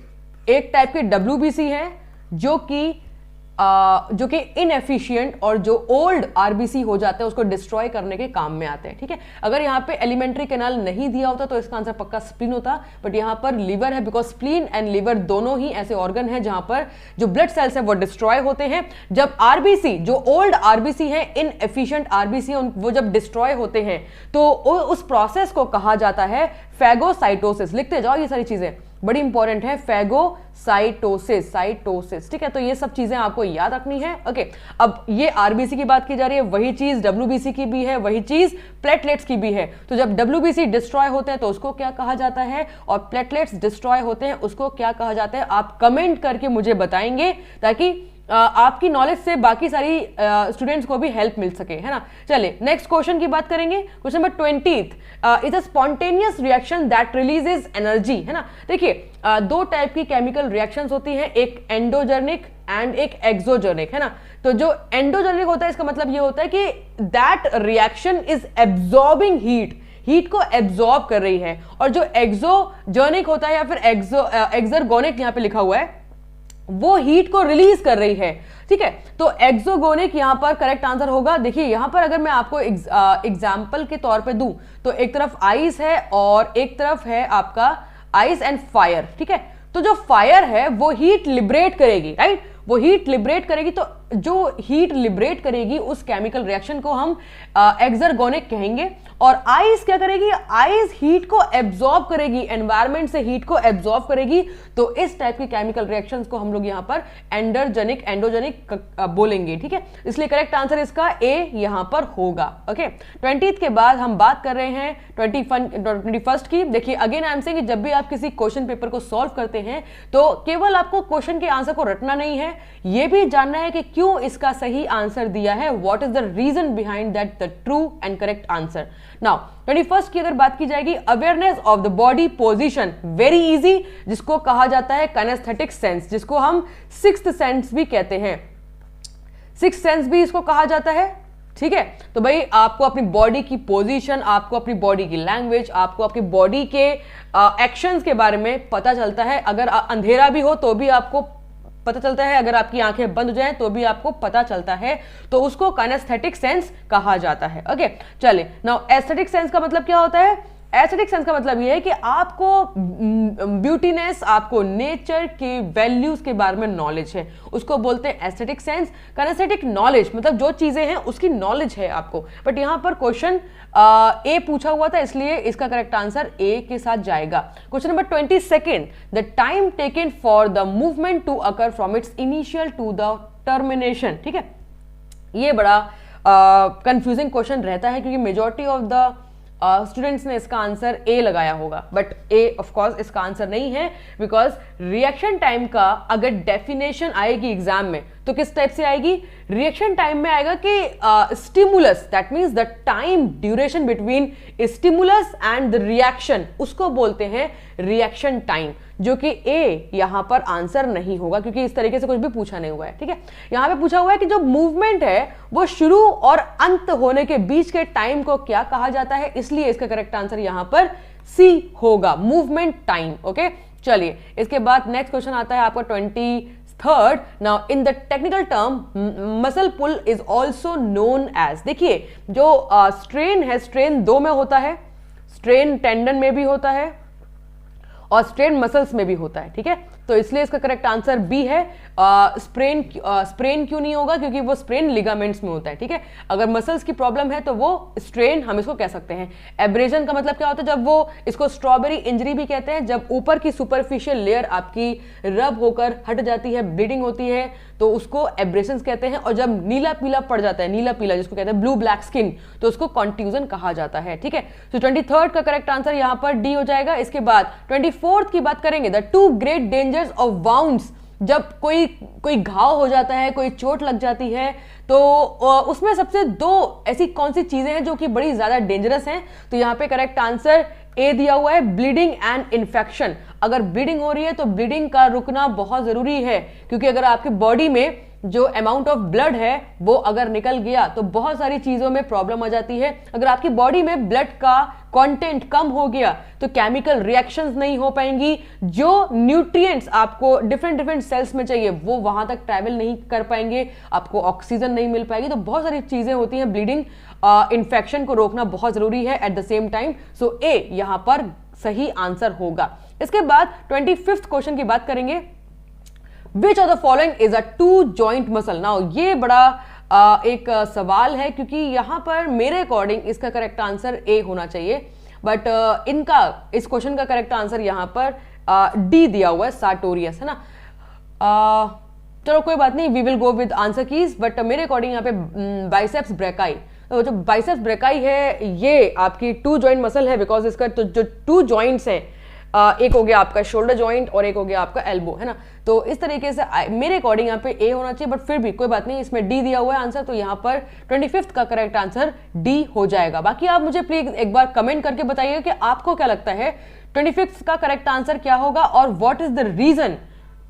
Speaker 1: एक टाइप के WBC है जो कि इनएफिशिएंट और जो ओल्ड आरबीसी हो जाते हैं उसको डिस्ट्रॉय करने के काम में आते हैं, ठीक है। अगर यहाँ पे एलिमेंट्री कैनाल नहीं दिया होता तो इसका आंसर पक्का स्प्लीन होता, बट यहाँ पर लीवर है बिकॉज स्प्लीन एंड लीवर दोनों ही ऐसे ऑर्गन है जहां पर जो ब्लड सेल्स है वो डिस्ट्रॉय होते हैं। जब आरबीसी, जो ओल्ड आरबीसी है, इनएफिशिएंट आरबीसी है, वो जब डिस्ट्रॉय होते हैं तो उस प्रोसेस को कहा जाता है फैगोसाइटोसिस। लिखते जाओ ये सारी चीजें, बड़ी इंपॉर्टेंट है, फैगोसाइटोसिस, साइटोसिस, ठीक है। तो ये सब चीजें आपको याद रखनी है। ओके, अब ये आरबीसी की बात की जा रही है, वही चीज डब्ल्यूबीसी की भी है, वही चीज प्लेटलेट्स की भी है। तो जब डब्ल्यूबीसी डिस्ट्रॉय होते हैं तो उसको क्या कहा जाता है, और प्लेटलेट्स डिस्ट्रॉय होते हैं उसको क्या कहा जाता है, आप कमेंट करके मुझे बताएंगे ताकि आपकी नॉलेज से बाकी सारी स्टूडेंट्स को भी हेल्प मिल सके, है ना। चलिए नेक्स्ट क्वेश्चन की बात करेंगे। Question number 20th, is a spontaneous reaction that releases energy, है ना। देखिए दो टाइप की केमिकल रिएक्शंस होती हैं, एक एंडोजेनिक एंड एक एक्सोजेनिक, है ना। तो जो एंडोजेनिक होता है इसका मतलब ये होता है कि that reaction is absorbing heat को एब्जॉर्ब कर रही है, और जो एक्सोजेनिक होता है या फिर एक्सर्गोनिक यहाँ पे लिखा हुआ है, वो हीट को रिलीज कर रही है, ठीक है। तो एक्सोगोनिक यहां पर करेक्ट आंसर होगा। देखिए यहां पर अगर मैं आपको एग्जाम्पल के तौर पे दूं तो एक तरफ आइस है और एक तरफ है आपका आइस एंड फायर, ठीक है। तो जो फायर है वो हीट लिबरेट करेगी, राइट, वो हीट लिबरेट करेगी। तो जो हीट लिबरेट करेगी उस केमिकल रिएक्शन को हम एक्सर्गोनिक कहेंगे। और आइस क्या करेगी, आइस हीट को एब्जॉर्ब करेगी, एनवायरमेंट से हीट को एब्जॉर्ब करेगी। तो इस टाइप की केमिकल रिएक्शंस को हम लोग यहां पर एंडोजेनिक बोलेंगे, ठीक है। इसलिए करेक्ट आंसर इसका ए यहां पर होगा। ओके, 20th के बाद हम बात कर रहे हैं 21st की। देखिए अगेन आई एम सेइंग कि जब भी आप किसी क्वेश्चन पेपर को सॉल्व करते हैं तो केवल आपको क्वेश्चन के आंसर को रटना नहीं है, यह भी जानना है कि क्यों इसका सही आंसर दिया है, what is the reason behind that the true and correct answer. Now 21st की अगर बात की जाएगी, awareness of the body position, very easy, जिसको कहा जाता है काइनेस्थेटिक सेंस, जिसको हम सिक्स्थ सेंस भी कहते हैं, सिक्स्थ सेंस भी इसको कहा जाता है, ठीक है। तो भाई आपको अपनी बॉडी की पोजीशन, आपको अपनी बॉडी की लैंग्वेज, आपको आपकी बॉडी के एक्शंस के बारे में पता चलता है। अगर अंधेरा भी हो तो भी आपको पता चलता है, अगर आपकी आंखें बंद हो जाएं तो भी आपको पता चलता है, तो उसको काइनेस्थेटिक सेंस कहा जाता है। ओके, चलिए नाउ एस्थेटिक सेंस का मतलब क्या होता है। एस्थेटिक सेंस का मतलब यह है कि आपको ब्यूटीनेस, आपको नेचर के वैल्यूज के बारे में नॉलेज है, उसको बोलते हैं एस्थेटिक सेंस। काइनेस्थेटिक नॉलेज मतलब जो चीजें हैं उसकी नॉलेज है आपको। बट यहां पर क्वेश्चन ए पूछा हुआ था, इसलिए इसका करेक्ट आंसर ए के साथ जाएगा। Question number 22, the time taken for the movement to occur from its initial to the termination, ठीक है। ये बड़ा कंफ्यूजिंग क्वेश्चन रहता है क्योंकि मेजॉरिटी ऑफ द स्टूडेंट्स ने इसका आंसर ए लगाया होगा, बट ए ऑफ कोर्स इसका आंसर नहीं है, बिकॉज रिएक्शन टाइम का अगर डेफिनेशन आएगी एग्जाम में तो किस टाइप से आएगी, रिएक्शन टाइम में आएगा कि stimulus, that means the time duration between stimulus and the reaction, उसको बोलते हैं रिएक्शन टाइम, जो कि ए यहां पर आंसर नहीं होगा क्योंकि इस तरीके से कुछ भी पूछा नहीं हुआ है, ठीक है। यहां पे पूछा हुआ है कि जो मूवमेंट है वो शुरू और अंत होने के बीच के टाइम को क्या कहा जाता है, इसलिए इसका करेक्ट आंसर यहां पर सी होगा, मूवमेंट टाइम। ओके, चलिए इसके बाद नेक्स्ट क्वेश्चन आता है आपका 23rd। Now in the technical term muscle pull is also known as, देखिए जो स्ट्रेन है, स्ट्रेन दो में होता है, स्ट्रेन टेंडन में भी होता है और स्ट्रेन मसल्स में भी होता है, ठीक है। तो इसलिए इसका करेक्ट आंसर बी है। स्प्रेन क्यों नहीं होगा, क्योंकि वो स्प्रेन लिगामेंट्स में होता है, ठीक है। अगर मसल्स की प्रॉब्लम है तो वो स्ट्रेन हम इसको कह सकते हैं। एब्रेजन का मतलब क्या होता है, जब वो, इसको स्ट्रॉबेरी इंजरी भी कहते हैं, जब ऊपर की सुपरफिशियल लेयर आपकी रब होकर हट जाती है, ब्लीडिंग होती है, तो उसको एब्रेशंस कहते हैं। और जब नीला पीला पड़ जाता है, नीला पीला जिसको कहते हैं ब्लू ब्लैक स्किन, तो उसको कॉन्ट्यूजन कहा जाता है, ठीक है। तो 23rd का करेक्ट आंसर यहां पर डी हो जाएगा। इसके बाद 24th की बात करेंगे, the two great dangers of wounds, जब कोई घाव हो जाता है, कोई चोट लग जाती है, तो उसमें सबसे दो ऐसी कौन सी चीजें हैं जो कि बड़ी ज्यादा डेंजरस हैं, तो यहां पे करेक्ट आंसर ए दिया हुआ है, ब्लीडिंग एंड इन्फेक्शन। अगर ब्लीडिंग हो रही है तो ब्लीडिंग का रुकना बहुत जरूरी है, क्योंकि अगर आपकी बॉडी में जो अमाउंट ऑफ ब्लड है वो अगर निकल गया तो बहुत सारी चीजों में प्रॉब्लम आ जाती है। अगर आपकी बॉडी में ब्लड का कंटेंट कम हो गया तो केमिकल रिएक्शंस नहीं हो पाएंगी, जो न्यूट्रिएंट्स आपको डिफरेंट सेल्स में चाहिए वो वहां तक ट्रैवल नहीं कर पाएंगे, आपको ऑक्सीजन नहीं मिल पाएगी। तो बहुत सारी चीजें होती हैं, ब्लीडिंग इन्फेक्शन को रोकना बहुत जरूरी है एट द सेम टाइम। सो ए यहां पर सही आंसर होगा। इसके बाद 25th क्वेश्चन की बात करेंगे, Which of the following is a two joint muscle? Now ये बड़ा एक सवाल है, क्योंकि यहां पर मेरे अकॉर्डिंग इसका करेक्ट आंसर ए होना चाहिए, बट इस क्वेश्चन का करेक्ट आंसर यहां पर डी दिया हुआ है सार्टोरियस, है ना। चलो कोई बात नहीं, we will go with answer keys, but मेरे अकॉर्डिंग यहाँ पे बाइसेप्स ब्रेकाई, तो जो बाइसेप्स ब्रेकाई है ये आपकी 2 जॉइंट मसल है, बिकॉज इसका तो जो 2 जॉइंट्स हैं, एक हो गया आपका शोल्डर जॉइंट और एक हो गया आपका एल्बो, है ना। तो इस तरीके से मेरे अकॉर्डिंग यहाँ पे ए होना चाहिए, बट फिर भी कोई बात नहीं, इसमें डी दिया हुआ है आंसर, तो यहाँ पर 25th का करेक्ट आंसर डी हो जाएगा। बाकी आप मुझे प्लीज एक बार कमेंट करके बताइए कि आपको क्या लगता है 25th का करेक्ट आंसर क्या होगा और what is the reason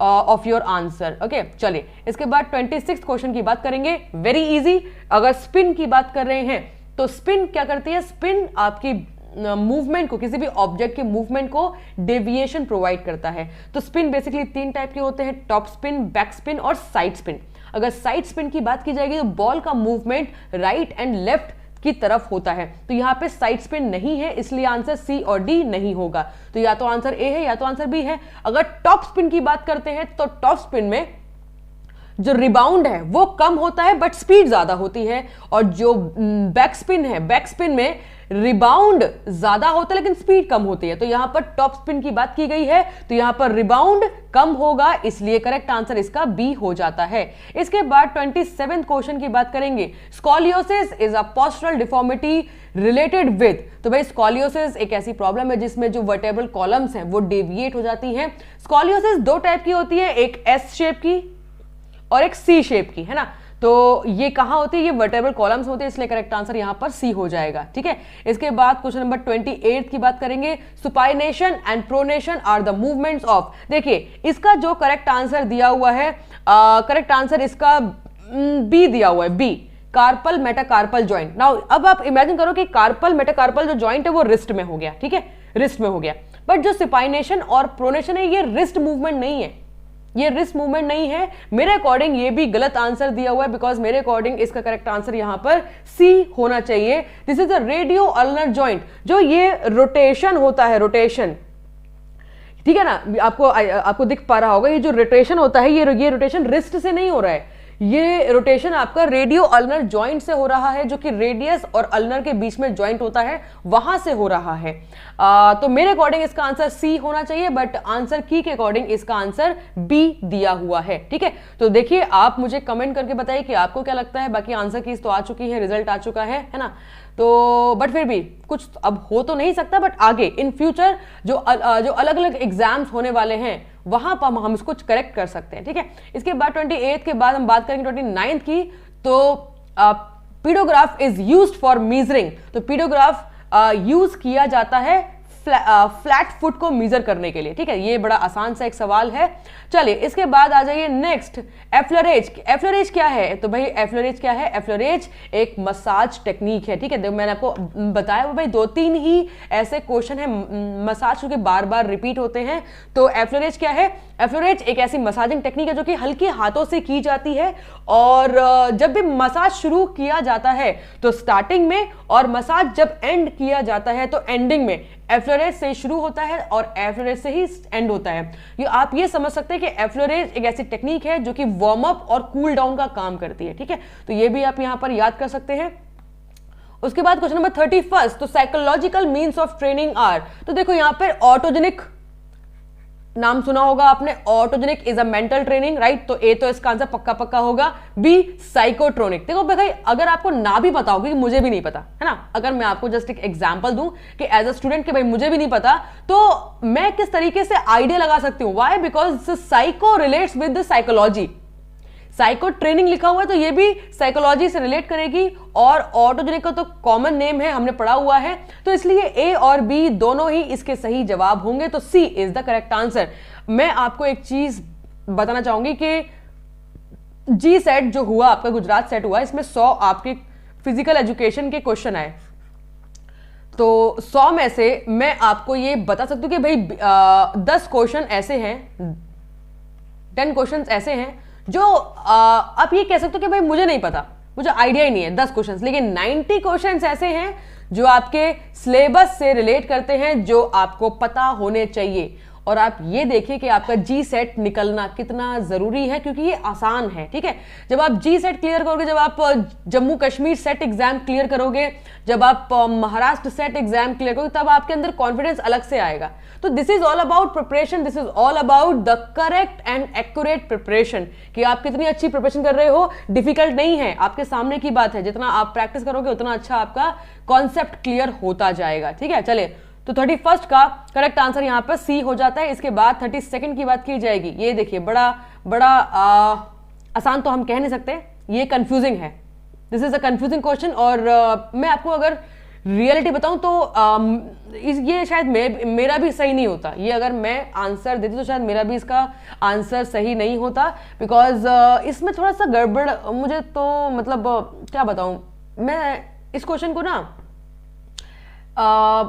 Speaker 1: of your answer. Okay, चलिए इसके बाद 26th क्वेश्चन की बात करेंगे। Very easy. अगर स्पिन की बात कर रहे हैं तो स्पिन क्या करती है, स्पिन आपकी मूवमेंट को, किसी भी ऑब्जेक्ट के मूवमेंट को डेविएशन प्रोवाइड करता है। तो स्पिन बेसिकली 3 टाइप के होते हैं, टॉप स्पिन, बैक स्पिन और साइड स्पिन। अगर साइड स्पिन की बात की जाएगी तो बॉल का मूवमेंट राइट एंड लेफ्ट की तरफ होता है, तो यहां पे साइड स्पिन नहीं है, इसलिए आंसर सी और डी नहीं होगा। तो या तो आंसर ए है या तो आंसर बी है। अगर टॉप स्पिन की बात करते हैं तो टॉप स्पिन में जो रिबाउंड है वो कम होता है बट स्पीड ज्यादा होती है, और जो बैक स्पिन है, बैक स्पिन में रिबाउंड ज्यादा होता है लेकिन स्पीड कम होती है। तो यहां पर टॉप स्पिन की बात की गई है, तो यहां पर रिबाउंड कम होगा, इसलिए करेक्ट आंसर इसका बी हो जाता है। इसके बाद 27th क्वेश्चन की बात करेंगे। Scoliosis is a postural deformity related with, तो भाई स्कॉलियोसिस एक ऐसी प्रॉब्लम है जिसमें जो वर्टेब्रल कॉलम्स हैं वो डेविएट हो जाती हैं। स्कॉलियोसिस 2 टाइप की होती है, एक एस शेप की और एक सी शेप की, है ना। तो ये कहां होती है, ये वर्टेब्रल कॉलम्स होते हैं, इसलिए करेक्ट आंसर यहां पर सी हो जाएगा। ठीक है, इसके बाद क्वेश्चन नंबर 28 की बात करेंगे। Supination and pronation are the movements of, देखिए इसका जो करेक्ट आंसर दिया हुआ है, करेक्ट आंसर इसका बी दिया हुआ है, B, carpal metacarpal joint. Now अब आप इमेजिन करो कि कार्पल मेटाकार्पल जो जॉइंट है वो रिस्ट में हो गया, ठीक है, रिस्ट में हो गया, बट जो सुपाइनेशन और प्रोनेशन है ये रिस्ट मूवमेंट नहीं है, ये रिस्ट मूवमेंट नहीं है। मेरे अकॉर्डिंग ये भी गलत आंसर दिया हुआ है, बिकॉज मेरे अकॉर्डिंग इसका करेक्ट आंसर यहां पर सी होना चाहिए। This is a radio ulnar joint, जो ये रोटेशन होता है, रोटेशन, ठीक है ना, आपको दिख पा रहा होगा, ये जो रोटेशन होता है ये रोटेशन रिस्ट से नहीं हो रहा है, ये रोटेशन आपका रेडियो अल्नर जॉइंट से हो रहा है, जो कि रेडियस और अल्नर के बीच में जॉइंट होता है, वहां से हो रहा है। तो मेरे अकॉर्डिंग इसका आंसर सी होना चाहिए, बट आंसर की के अकॉर्डिंग इसका आंसर बी दिया हुआ है। ठीक है, तो देखिए आप मुझे कमेंट करके बताइए कि आपको क्या लगता है। बाकी आंसर की तो आ चुकी है, रिजल्ट आ चुका है ना। तो बट फिर भी कुछ अब हो तो नहीं सकता, बट आगे इन फ्यूचर जो अलग अलग एग्जाम्स होने वाले हैं वहां पर हम इसको करेक्ट कर सकते हैं। ठीक है, इसके बाद 28 के बाद हम बात करेंगे 29 की। तो पीडोग्राफ इज यूज्ड फॉर मेजरिंग, तो पीडोग्राफ यूज किया जाता है फ्लैट फुट को मेजर करने के लिए। ठीक है, ये बड़ा आसान सा एक सवाल है। चलिए इसके बाद आ जाइए नेक्स्ट, एफ्लोरेज। एफ्लोरेज क्या है, तो भाई एफ्लोरेज क्या है, एफ्लोरेज एक मसाज टेक्निक है। ठीक है, मैंने आपको बताया भाई 2-3 ही ऐसे क्वेश्चन है मसाज के बार बार रिपीट होते हैं। तो एफ्लोरेज क्या है, एफ्लोरेज एक ऐसी मसाजिंग टेक्निक है जो कि हल्के हाथों से की जाती है, और जब भी मसाज शुरू किया जाता है तो स्टार्टिंग में, और मसाज जब एंड किया जाता है तो एंडिंग में एफ्लोरेज से शुरू होता है और एफ्लोरेज से ही एंड होता है। आप ये समझ सकते हैं कि एफ्लोरेज एक ऐसी टेक्निक है जो कि वार्म अप और कूल डाउन का काम करती है। ठीक है, तो ये भी आप यहां पर याद कर सकते हैं। उसके बाद क्वेश्चन नंबर 31, तो psychological means of training are, तो देखो यहां पर ऑटोजेनिक नाम सुना होगा आपने, autogenic is a mental training, right. तो ए तो इसका आंसर पक्का पक्का होगा। बी साइकोट्रोनिक, देखो भाई अगर आपको ना भी पता हो, क्योंकि मुझे भी नहीं पता है ना, अगर मैं आपको जस्ट एक एग्जांपल दूं कि एज अ स्टूडेंट के भाई मुझे भी नहीं पता, तो मैं किस तरीके से आइडिया लगा सकती हूं, why, because psycho relates with the psychology. Psycho training लिखा हुआ है तो ये भी साइकोलॉजी से रिलेट करेगी, और ऑटोजेनिक का तो कॉमन नेम है, हमने पढ़ा हुआ है, तो इसलिए ए और बी दोनों ही इसके सही जवाब होंगे। तो C is the correct answer. मैं आपको एक चीज बताना चाहूंगी कि जी सेट जो हुआ आपका, गुजरात सेट हुआ, इसमें 100 आपके फिजिकल एजुकेशन के क्वेश्चन आए। तो 100 में से मैं आपको ये बता सकती हूँ कि भाई 10 क्वेश्चन ऐसे हैं, 10 क्वेश्चन ऐसे हैं जो आप ये कह सकते हो कि भाई मुझे नहीं पता, मुझे आइडिया ही नहीं है 10 क्वेश्चंस, लेकिन 90 क्वेश्चंस ऐसे हैं जो आपके सिलेबस से रिलेट करते हैं, जो आपको पता होने चाहिए। और आप ये देखिए कि आपका जी सेट निकलना कितना जरूरी है, क्योंकि ये आसान है। ठीक है, जब आप जी सेट क्लियर करोगे, जब आप Jammu Kashmir set exam clear करोगे, जब आप महाराष्ट्र सेट एग्जाम क्लियर करोगे, तब आपके अंदर कॉन्फिडेंस अलग से आएगा। तो this is all about preparation, this is all about the correct and accurate preparation, कि आप कितनी अच्छी प्रिपरेशन कर रहे हो। डिफिकल्ट नहीं है, आपके सामने की बात है, जितना आप प्रैक्टिस करोगे उतना अच्छा आपका कॉन्सेप्ट क्लियर होता जाएगा। ठीक है, चलिए, तो 31 का करेक्ट आंसर यहां पर सी हो जाता है। इसके बाद 32 की बात की जाएगी। ये देखिए, बड़ा आसान तो हम कह नहीं सकते, ये कंफ्यूजिंग है। This is a confusing question, और मैं आपको अगर रियलिटी बताऊं तो ये शायद मेरा भी सही नहीं होता। ये अगर मैं आंसर देती तो शायद मेरा भी इसका आंसर सही नहीं होता, बिकॉज इसमें थोड़ा सा गड़बड़ मुझे तो, मतलब क्या बताऊं, मैं इस क्वेश्चन को ना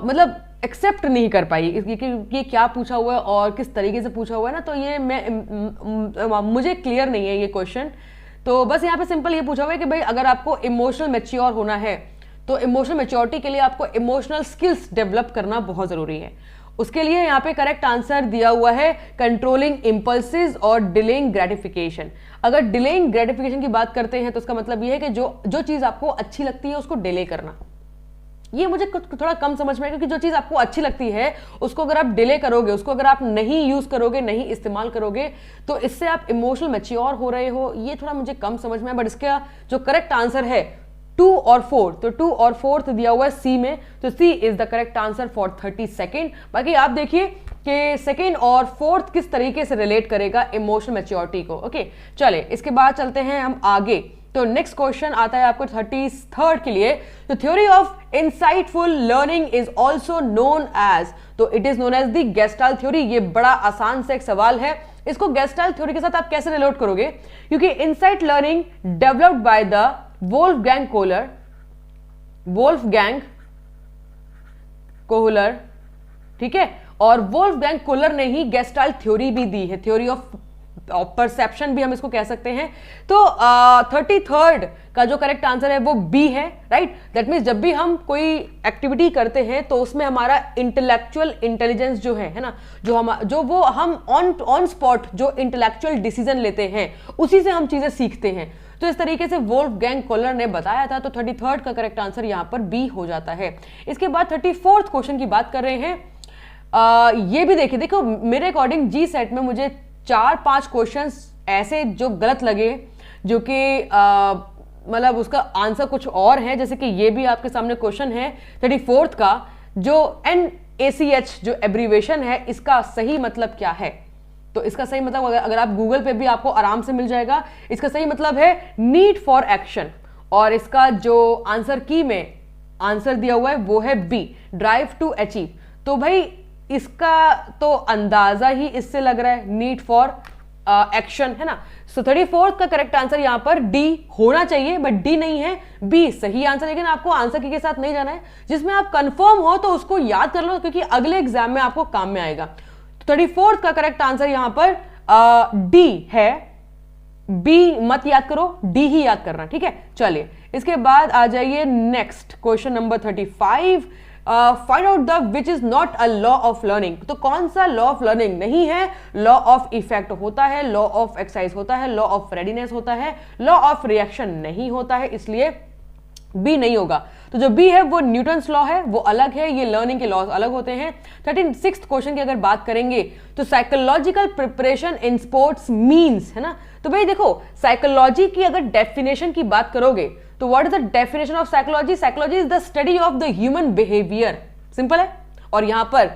Speaker 1: मतलब एक्सेप्ट नहीं कर पाई कि क्या पूछा हुआ है और किस तरीके से पूछा हुआ है ना। तो ये मुझे क्लियर नहीं है ये क्वेश्चन। तो बस यहाँ पे सिंपल ये पूछा हुआ है कि भाई अगर आपको इमोशनल मैच्योर होना है तो इमोशनल मैच्योरिटी के लिए आपको इमोशनल स्किल्स डेवलप करना बहुत जरूरी है। उसके लिए यहाँ पे करेक्ट आंसर दिया हुआ है कंट्रोलिंग इम्पल्सिस और डिलेइंग ग्रेटिफिकेशन। अगर डिलेइंग ग्रेटिफिकेशन की बात करते हैं तो उसका मतलब ये है कि जो चीज आपको अच्छी लगती है उसको डिले करना। ये मुझे थोड़ा कम समझ में है, क्योंकि जो चीज आपको अच्छी लगती है उसको अगर आप डिले करोगे, उसको अगर आप नहीं यूज करोगे, नहीं इस्तेमाल करोगे, तो इससे आप इमोशनल मैच्योर हो रहे हो। ये थोड़ा मुझे कम समझ में है, बट इसका जो करेक्ट आंसर है 2 और 4, तो 2 और 4 दिया हुआ है सी में, तो C is the correct answer for 32। बाकी आप देखिए कि सेकेंड और फोर्थ किस तरीके से रिलेट करेगा इमोशनल मैच्योरिटी को। ओके, चले इसके बाद चलते हैं हम आगे। तो नेक्स्ट क्वेश्चन आता है आपको 33 के लिए। तो theory of insightful learning is also known as, तो it is known as the Gestalt theory. ये बड़ा आसान से एक सवाल है, इसको गेस्टाल्ट थ्योरी के साथ आप कैसे रिलेट करोगे, क्योंकि insight learning developed by the Wolfgang Kohler, ठीक है, और वोल्फगैंग कोहलर ने ही गेस्टाल्ट थ्योरी भी दी है, थ्योरी ऑफ परसेप्शन भी हम इसको कह सकते हैं। तो 33 का जो करेक्ट आंसर है वो बी है, राइट। दैट मीन्स जब भी हम कोई एक्टिविटी करते हैं तो उसमें हमारा इंटेलेक्चुअल इंटेलिजेंस जो है ना, जो वो हम ऑन स्पॉट जो इंटेलेक्चुअल डिसीजन लेते हैं उसी से हम चीजें सीखते हैं। तो इस तरीके से वोल्फगैंग कोहलर ने बताया था। तो 33 का करेक्ट आंसर यहां पर बी हो जाता है। इसके बाद 34 क्वेश्चन की बात कर रहे हैं। ये भी देखो मेरे अकॉर्डिंग जी सेट में मुझे 4-5 क्वेश्चंस ऐसे जो गलत लगे, जो कि मतलब उसका आंसर कुछ और है। जैसे कि ये भी आपके सामने क्वेश्चन है 34 का, जो NACH जो एब्रीवेशन है इसका सही मतलब क्या है। तो इसका सही मतलब अगर आप गूगल पे भी आपको आराम से मिल जाएगा। इसका सही मतलब है नीड फॉर एक्शन, और इसका जो आंसर की में आंसर दिया हुआ है वो है बी, ड्राइव टू अचीव। तो भाई इसका तो अंदाजा ही इससे लग रहा है नीड फॉर एक्शन, है ना। सो 34 का करेक्ट आंसर यहां पर डी होना चाहिए, बट डी नहीं है, बी सही आंसर। लेकिन आपको आंसर की के साथ नहीं जाना है, जिसमें आप कंफर्म हो तो उसको याद कर लो, क्योंकि अगले एग्जाम में आपको काम में आएगा। 34 का करेक्ट आंसर यहां पर डी है, बी मत याद करो, डी ही याद करना, ठीक है। चलिए इसके बाद आ जाइए next question number 35। Find out the which is not a law of learning. तो कौन सा लॉ ऑफ लर्निंग नहीं है? लॉ ऑफ इफेक्ट होता है, लॉ ऑफ एक्सरसाइज होता है, लॉ ऑफ रेडीनेस होता है, लॉ ऑफ रिएक्शन नहीं होता है, इसलिए बी नहीं होगा। तो जो बी है वो न्यूटन्स लॉ है, वो अलग है, ये लर्निंग के लॉज अलग होते हैं। 36 क्वेश्चन की अगर बात करेंगे तो psychological preparation in sports means, है ना। तो भाई देखो, साइकोलॉजी की अगर डेफिनेशन की बात करोगे तो what is the definition of psychology? Psychology is the study of the human behaviour, simple है। और यहां पर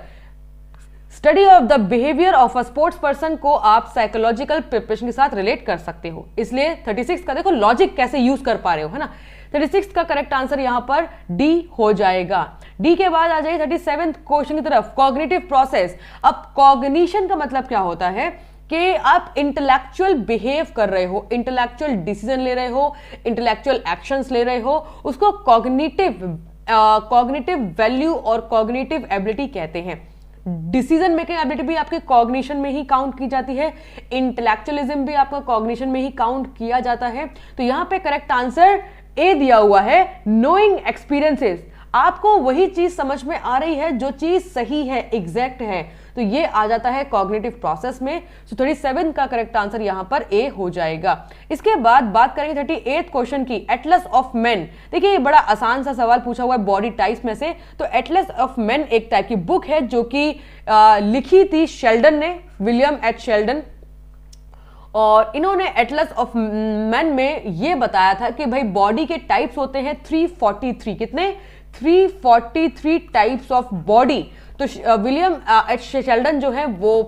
Speaker 1: study of the behaviour of a sports person को आप साइकोलॉजिकल प्रिपरेशन के साथ रिलेट कर सकते हो। इसलिए 36 का देखो लॉजिक कैसे यूज कर पा रहे हो, है ना। 36 का करेक्ट आंसर यहां पर डी हो जाएगा। डी के बाद आ जाइए 37 क्वेश्चन की तरफ, कॉग्निटिव प्रोसेस। अब कॉग्निशन का मतलब क्या होता है कि आप इंटेलेक्चुअल बिहेव कर रहे हो, इंटेलेक्चुअल डिसीजन ले रहे हो, इंटेलेक्चुअल एक्शंस ले रहे हो, उसको कॉग्निटिव वैल्यू और कॉग्निटिव एबिलिटी कहते हैं। डिसीजन मेकिंग एबिलिटी भी आपके कॉग्निशन में ही काउंट की जाती है, इंटेलेक्चुअलिज्म भी आपका कॉग्निशन में ही काउंट किया जाता है। तो यहां पे करेक्ट आंसर ए दिया हुआ है, नोइंग एक्सपीरियंसेस। आपको वही चीज समझ में आ रही है जो चीज सही है, एग्जैक्ट है, तो ये आ जाता है कॉग्निटिव प्रोसेस में। सो 37 का करेक्ट आंसर यहां पर ए हो जाएगा। इसके बाद बात करेंगे 38 क्वेश्चन की, एटलस ऑफ मेन। देखिए ये बड़ा आसान सा सवाल पूछा हुआ है बॉडी टाइप्स में से। तो एटलस ऑफ मेन एक टाइप की बुक है जो कि लिखी थी शेल्डन ने, विलियम एच शेल्डन, और इन्होंने एटलस ऑफ मैन में ये बताया था कि भाई बॉडी के टाइप्स होते हैं 343। कितने? 343 टाइप्स ऑफ बॉडी। तो विलियम एच शेल्डन जो है वो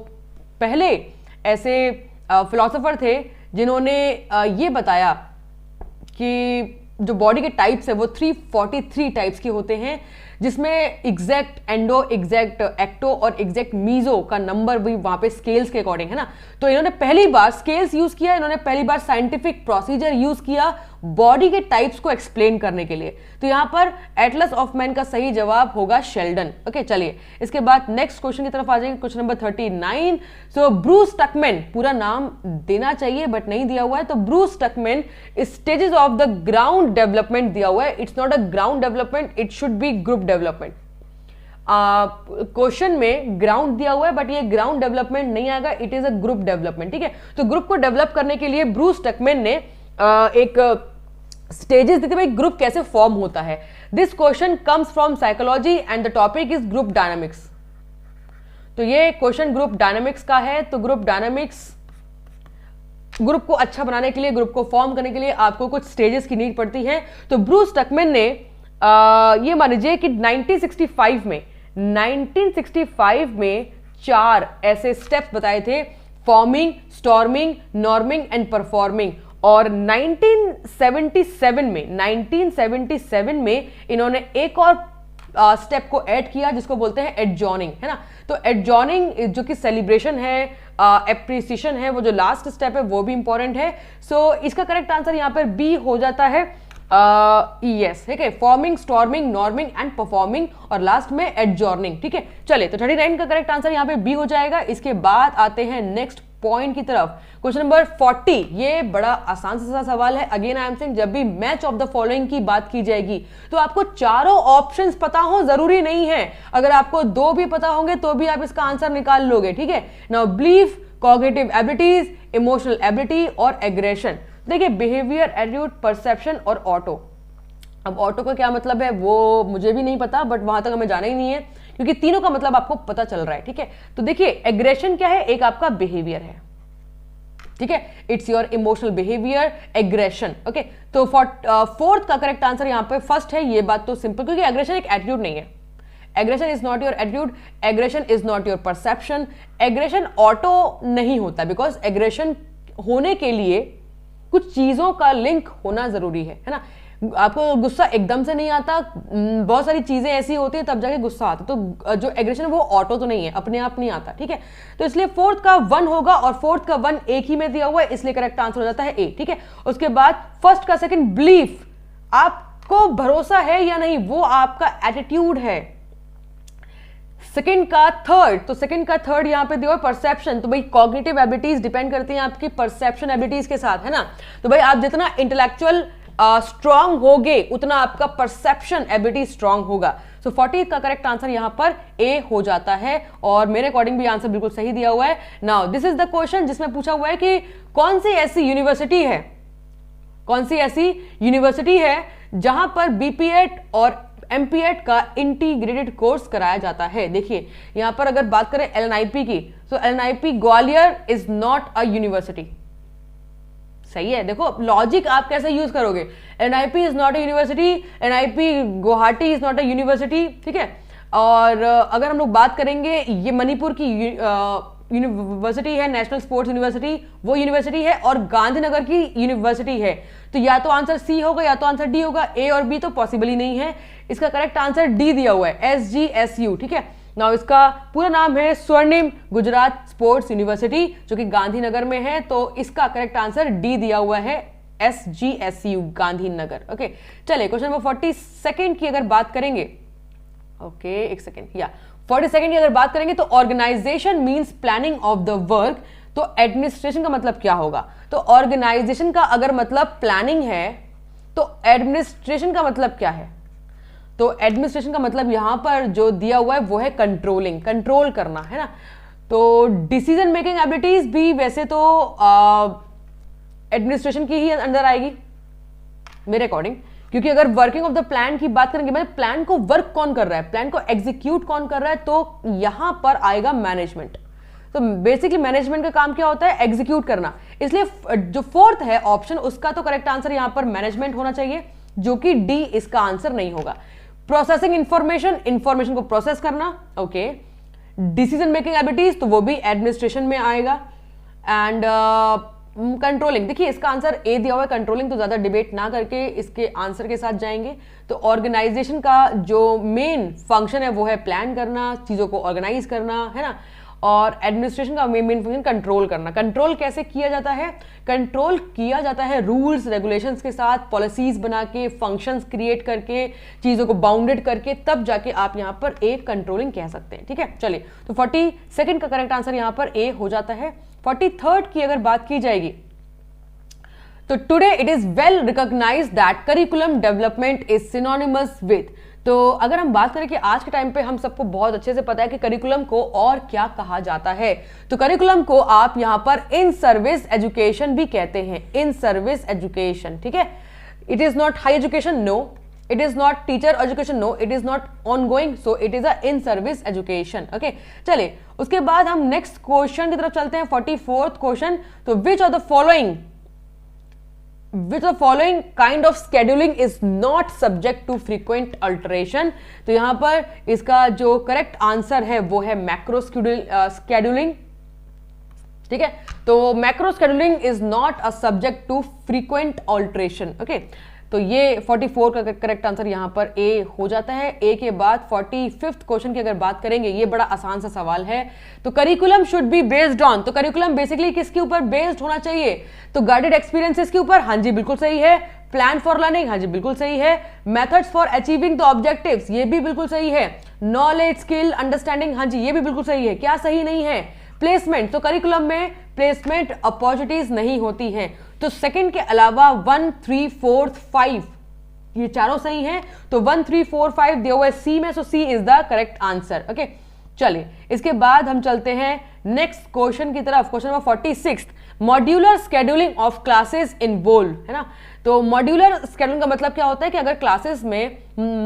Speaker 1: पहले ऐसे फिलोसोफर थे जिन्होंने ये बताया कि जो बॉडी के टाइप्स है वो 343 टाइप्स के होते हैं, जिसमें एग्जैक्ट एंडो, एग्जैक्ट एक्टो और एग्जैक्ट मीजो का नंबर भी वहां पे स्केल्स के अकॉर्डिंग है ना। तो इन्होंने पहली बार स्केल्स यूज किया, इन्होंने पहली बार साइंटिफिक प्रोसीजर यूज किया बॉडी के टाइप्स को एक्सप्लेन करने के लिए। तो यहां पर एटलस ऑफ मैन का सही जवाब होगा शेल्डन। ओके चलिए इसके बाद नेक्स्ट क्वेश्चन की तरफ आ जाएंगे, क्वेश्चन नंबर 39। सो ब्रूस टकमैन, पूरा नाम देना चाहिए बट नहीं दिया हुआ है, तो Bruce टकमैन stages of the ground development दिया हुआ है। It's not a ground development, it should be group development. Question में ग्राउंड दिया हुआ है बट ये ग्राउंड डेवलपमेंट नहीं आएगा, it is a group development. ठीक है, तो ग्रुप को डेवलप करने के लिए ब्रूस टकमैन ने एक स्टेजेस देते हुए ग्रुप कैसे फॉर्म होता है। This question comes from psychology and the topic is group dynamics. तो ये क्वेश्चन ग्रुप डायनामिक्स का है। तो ग्रुप डायनामिक्स, ग्रुप को अच्छा बनाने के लिए, ग्रुप को फॉर्म करने के लिए आपको कुछ स्टेजेस की नीड पड़ती है। तो ब्रूस टकमैन ने ये मान लीजिए कि 1965 में 4 ऐसे स्टेप्स बताए थे, forming, storming, norming and performing. और 1977 में इन्होंने एक और स्टेप को ऐड किया जिसको बोलते हैं एडजॉर्निंग, है ना। तो एडजॉर्निंग जो कि सेलिब्रेशन है, एप्रिसिएशन है, वो जो लास्ट स्टेप है वो भी इंपॉर्टेंट है। सो इसका करेक्ट आंसर यहां पर बी हो जाता है। यस, ठीक है, forming, storming, norming and performing और लास्ट में एडजॉर्निंग। ठीक है, चलिए तो 39 का करेक्ट आंसर यहां पे बी हो जाएगा। इसके बाद आते हैं नेक्स्ट पॉइंट की तरफ, क्वेश्चन नंबर 40। ये बड़ा आसान सा सवाल है। अगेन आई एम सेइंग, जब भी मैच ऑफ द फॉलोइंग की बात की जाएगी तो आपको चारों ऑप्शंस पता हो जरूरी नहीं है। अगर आपको 2 भी पता होंगे तो भी आप इसका आंसर निकाल लोगे। ठीक है, now belief, cognitive abilities, emotional ability और एग्रेशन। देखिए बिहेवियर, एटीट्यूड, परसेप्शन और ऑटो। अब ऑटो का क्या मतलब है वो मुझे भी नहीं पता, बट वहां तक हमें जाना ही नहीं है क्योंकि तीनों का मतलब आपको पता चल रहा है। ठीक है, तो देखिए एग्रेशन क्या है, एक आपका बिहेवियर है। ठीक है, it's your emotional behaviour, aggression. Okay, तो फोर्थ का करेक्ट आंसर यहां पे फर्स्ट है। ये बात तो सिंपल, क्योंकि एग्रेशन एक एटीट्यूड नहीं है। Aggression is not your attitude, aggression is not your perception. Aggression auto नहीं होता, बिकॉज एग्रेशन होने के लिए कुछ चीजों का लिंक होना जरूरी है ना। आपको गुस्सा एकदम से नहीं आता, बहुत सारी चीजें ऐसी होती है तब जाके गुस्सा आता। तो जो एग्रेशन वो ऑटो तो नहीं है, अपने आप नहीं आता। ठीक है, तो इसलिए फोर्थ का 1 होगा और फोर्थ का 1 एक ही में दिया हुआ है, इसलिए करेक्ट आंसर हो जाता है ए। ठीक है, उसके बाद फर्स्ट का सेकंड, बिलीफ, आपको भरोसा है या नहीं वो आपका एटीट्यूड है। सेकंड का थर्ड, तो सेकंड का थर्ड यहां पे दिया परसेप्शन। तो भाई कॉग्निटिव एबिलिटीज डिपेंड करती हैं आपकी परसेप्शन एबिलिटीज के साथ, है ना। तो भाई आप जितना इंटेलेक्चुअल स्ट्रांग होगे उतना आपका परसेप्शन एबिलिटी स्ट्रांग होगा। सो 40 का करेक्ट आंसर यहां पर ए हो जाता है और मेरे अकॉर्डिंग भी आंसर बिल्कुल सही दिया हुआ है। Now this is the question जिसमें पूछा हुआ है कि कौन सी ऐसी यूनिवर्सिटी है जहां पर बीपीएड और एमपीएड का इंटीग्रेटेड कोर्स कराया जाता है। देखिए यहां पर अगर बात करें एलएनआईपी की, तो LNIP Gwalior is not a university. सही है, देखो लॉजिक आप कैसे यूज करोगे। NIP is not a university, NIP Guwahati is not a university. ठीक है, और अगर हम लोग बात करेंगे, ये मणिपुर की यूनिवर्सिटी है, नेशनल स्पोर्ट्स यूनिवर्सिटी, वो यूनिवर्सिटी है, और गांधीनगर की यूनिवर्सिटी है। तो या तो आंसर सी होगा या तो आंसर डी होगा, ए और बी तो पॉसिबल ही नहीं है। इसका करेक्ट आंसर डी दिया हुआ है, SGSU। ठीक है, नाउ इसका पूरा नाम है स्वर्णिम गुजरात स्पोर्ट्स यूनिवर्सिटी, जो कि गांधीनगर में है। तो इसका करेक्ट आंसर डी दिया हुआ है, SGSU गांधीनगर। ओके, चलिए क्वेश्चन नंबर 42 की अगर बात करेंगे, ओके एक सेकेंड, या 42 की अगर बात करेंगे तो organization means planning of the work. तो एडमिनिस्ट्रेशन का मतलब क्या होगा। तो ऑर्गेनाइजेशन का अगर मतलब प्लानिंग है तो एडमिनिस्ट्रेशन का मतलब क्या है। तो एडमिनिस्ट्रेशन का मतलब यहां पर जो दिया हुआ है वो है कंट्रोलिंग, कंट्रोल करना, है ना। तो डिसीजन मेकिंग एबिलिटीज भी वैसे तो एडमिनिस्ट्रेशन की ही अंदर आएगी मेरे अकॉर्डिंग, क्योंकि अगर वर्किंग ऑफ द प्लान की बात करेंगे, मतलब प्लान को वर्क कौन कर रहा है, प्लान को एग्जीक्यूट कौन कर रहा है, तो यहां पर आएगा मैनेजमेंट। तो बेसिकली मैनेजमेंट का काम क्या होता है, एग्जीक्यूट करना। इसलिए जो फोर्थ है ऑप्शन, उसका तो करेक्ट आंसर यहां पर मैनेजमेंट होना चाहिए, जो कि डी इसका आंसर नहीं होगा। प्रोसेसिंग इंफॉर्मेशन, इंफॉर्मेशन को प्रोसेस करना, ओके। डिसीजन मेकिंग एबिलिटीज, तो वो भी एडमिनिस्ट्रेशन में आएगा। एंड कंट्रोलिंग, देखिए इसका आंसर ए दिया हुआ है, कंट्रोलिंग, तो ज्यादा डिबेट ना करके इसके आंसर के साथ जाएंगे। तो ऑर्गेनाइजेशन का जो मेन फंक्शन है वो है प्लान करना, चीजों को ऑर्गेनाइज करना, है ना। और एडमिनिस्ट्रेशन का मेन फंक्शन कंट्रोल करना। कंट्रोल कैसे किया जाता है, कंट्रोल किया जाता है रूल्स रेगुलेशंस के साथ, पॉलिसीज बना के, फंक्शंस क्रिएट करके, चीजों को बाउंडेड करके, तब जाके आप यहां पर एक कंट्रोलिंग कह सकते हैं, ठीक है। चलिए, तो 42nd का करेक्ट आंसर यहां पर ए हो जाता है। 43rd की अगर बात की जाएगी, तो today it is well recognized that curriculum development is synonymous with. तो अगर हम बात करें कि आज के टाइम पे हम सबको बहुत अच्छे से पता है कि करिकुलम को और क्या कहा जाता है, तो करिकुलम को आप यहां पर इन सर्विस एजुकेशन भी कहते हैं, इन सर्विस एजुकेशन, ठीक है। It is not high education, no. It is not teacher education, no. It is not ongoing, so it is a in service education, okay. चलिए, उसके बाद हम नेक्स्ट क्वेश्चन की तरफ चलते हैं, 44th क्वेश्चन। तो which of the following kind of scheduling is not subject to frequent alteration। तो यहां पर इसका जो करेक्ट आंसर है वो है मैक्रो scheduling, ठीक है। तो macro scheduling is not a subject to frequent alteration, okay. तो ये 44 का करेक्ट आंसर यहां पर ए हो जाता है। ए के बाद 45th क्वेश्चन की अगर बात करेंगे, ये बड़ा आसान सा सवाल है। तो curriculum should be based on, तो करिकुलम बेसिकली किसके ऊपर बेस्ड होना चाहिए, तो गाइडेड एक्सपीरियंसेस के ऊपर, हाँ जी बिल्कुल सही है। प्लान फॉर लर्निंग, हाँ जी बिल्कुल सही है। Methods for achieving the objectives, ये भी बिल्कुल सही है। नॉलेज, स्किल, अंडरस्टैंडिंग, हाँ जी ये भी बिल्कुल सही है। क्या सही नहीं है, प्लेसमेंट, तो करिकुलम में प्लेसमेंट अपॉर्चुनिटीज नहीं होती हैं। तो सेकंड के अलावा 1, 3, 4, 5 ये चारों सही हैं। तो 1, 3, 4, 5 दिया हुआ है सी में, so C is the correct answer, okay. चलिए, इसके बाद हम चलते हैं नेक्स्ट क्वेश्चन की तरफ, question number 46। Modular scheduling of classes in बोल, है ना। तो मॉड्यूलर स्केड्यूलिंग का मतलब क्या होता है कि अगर क्लासेस में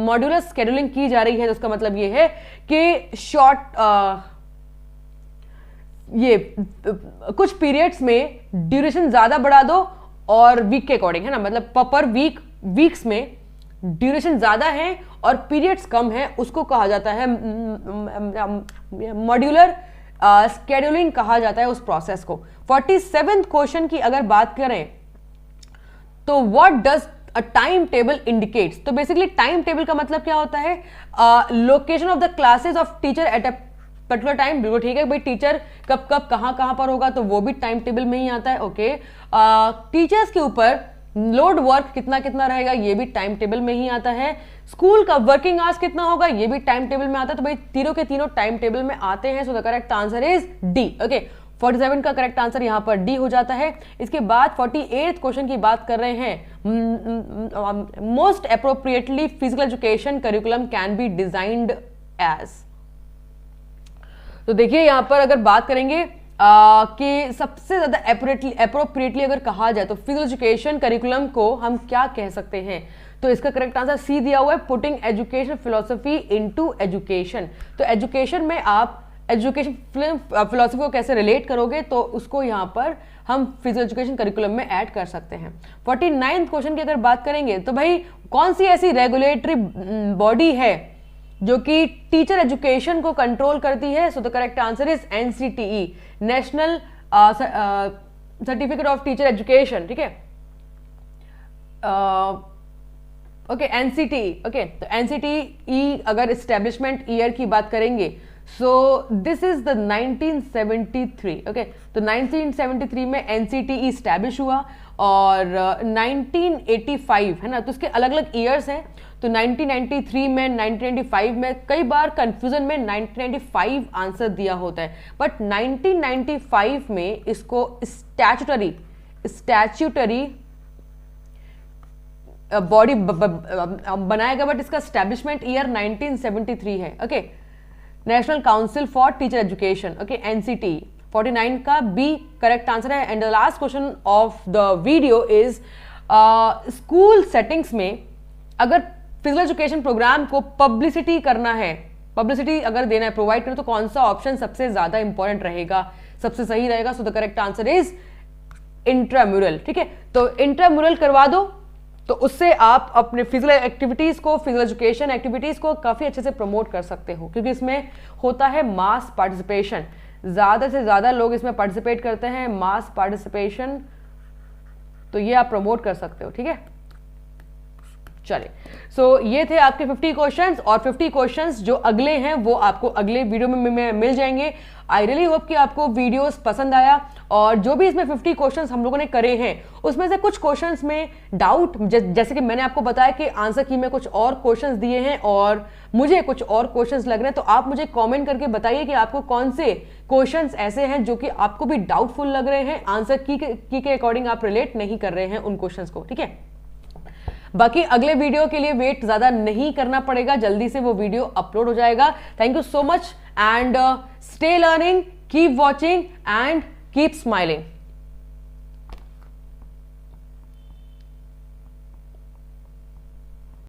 Speaker 1: मॉड्यूलर स्केड्यूलिंग की जा रही है, तो उसका मतलब ये है कि शॉर्ट ये कुछ पीरियड्स में ड्यूरेशन ज्यादा बढ़ा दो और वीक के अकॉर्डिंग, है ना। मतलब पर वीक्स में ड्यूरेशन ज्यादा है और पीरियड्स कम है, उसको कहा जाता है मॉड्यूलर स्केड्यूलिंग कहा जाता है उस प्रोसेस को। 47th क्वेश्चन की अगर बात करें, तो what does a time table indicates. तो बेसिकली टाइम टेबल का मतलब क्या होता है, location of the classes of teacher at a particular time, बिल्कुल ठीक है भाई। टीचर कब कब कहां पर होगा, तो वो भी टाइम टेबल में ही आता है, ओके। टीचर्स के ऊपर लोड वर्क कितना कितना रहेगा, ये भी टाइम टेबल में ही आता है। स्कूल का वर्किंग आवर्स कितना होगा, ये भी टाइम टेबल में आता है। तो भाई तीनों के तीनों टाइम टेबल में आते हैं, सो the correct answer is D, okay. 47 का करेक्ट आंसर यहां पर डी हो जाता है। इसके बाद 48th क्वेश्चन की बात कर रहे हैं, most appropriately physical education curriculum can be designed as. तो देखिए यहां पर अगर बात करेंगे कि सबसे ज्यादा अप्रोप्रिएटली अगर कहा जाए तो फिजिकल एजुकेशन करिकुलम को हम क्या कह सकते हैं, तो इसका करेक्ट आंसर सी दिया हुआ है, putting education philosophy into education. तो एजुकेशन में आप एजुकेशन फिलोसफी को कैसे रिलेट करोगे, तो उसको यहां पर हम फिजिकल एजुकेशन करिकुलम में ऐड कर सकते हैं। 49th क्वेश्चन की अगर बात करेंगे, तो भाई कौन सी ऐसी रेगुलेटरी बॉडी है जो कि टीचर एजुकेशन को कंट्रोल करती है, so the correct answer is NCTE, national certificate of teacher education, ठीक है, ओके एनसीटीई, ओके। तो एनसीटीई अगर एस्टेब्लिशमेंट ईयर की बात करेंगे, so this is the 1973, okay. तो 1973 में एनसीटीई स्टैब्लिश हुआ और 1985 है ना, तो उसके अलग अलग ईयर्स हैं। तो 1993 में, 1995 में, कई बार कंफ्यूजन में 1995 आंसर दिया होता है, बट 1995 में इसको स्टैच्यूटरी बॉडी बनाया गया, बट इसका स्टैब्लिशमेंट ईयर 1973 है। Okay, national council for teacher education, okay, NCT. 49 का बी करेक्ट आंसर है। And the last question of the video is school settings में अगर फिजिकल एजुकेशन प्रोग्राम को पब्लिसिटी करना है, पब्लिसिटी अगर देना है, प्रोवाइड करना, तो कौन सा ऑप्शन सबसे ज्यादा इंपॉर्टेंट रहेगा, सबसे सही रहेगा? सो the correct answer is intramural. ठीक है, तो इंट्राम्यूरल करवा दो, तो उससे आप अपने फिजिकल एक्टिविटीज को, फिजिकल एजुकेशन एक्टिविटीज को काफी अच्छे से प्रमोट कर सकते हो, क्योंकि इसमें होता है मास पार्टिसिपेशन, ज्यादा से ज्यादा लोग इसमें पार्टिसिपेट करते हैं, मास पार्टिसिपेशन, तो ये आप प्रमोट कर सकते हो। ठीक है, चलिए, सो ये थे आपके 50 क्वेश्चंस, और 50 क्वेश्चंस जो अगले हैं वो आपको अगले वीडियो में मिल जाएंगे। आई रियली होप कि आपको वीडियोस पसंद आया, और जो भी इसमें 50 क्वेश्चंस हम लोगों ने करे हैं उसमें से कुछ क्वेश्चंस में डाउट, जैसे कि मैंने आपको बताया कि आंसर की में कुछ और क्वेश्चंस दिए हैं और मुझे कुछ और क्वेश्चंस लग रहे हैं, तो आप मुझे कमेंट करके बताइए कि आपको कौन से क्वेश्चंस ऐसे हैं जो कि आपको भी डाउटफुल लग रहे हैं, आंसर की के अकॉर्डिंग आप रिलेट नहीं कर रहे हैं उन क्वेश्चंस को। ठीक है, बाकी अगले वीडियो के लिए वेट ज्यादा नहीं करना पड़ेगा, जल्दी से वो वीडियो अपलोड हो जाएगा। Thank you so much and stay learning, keep watching and keep smiling.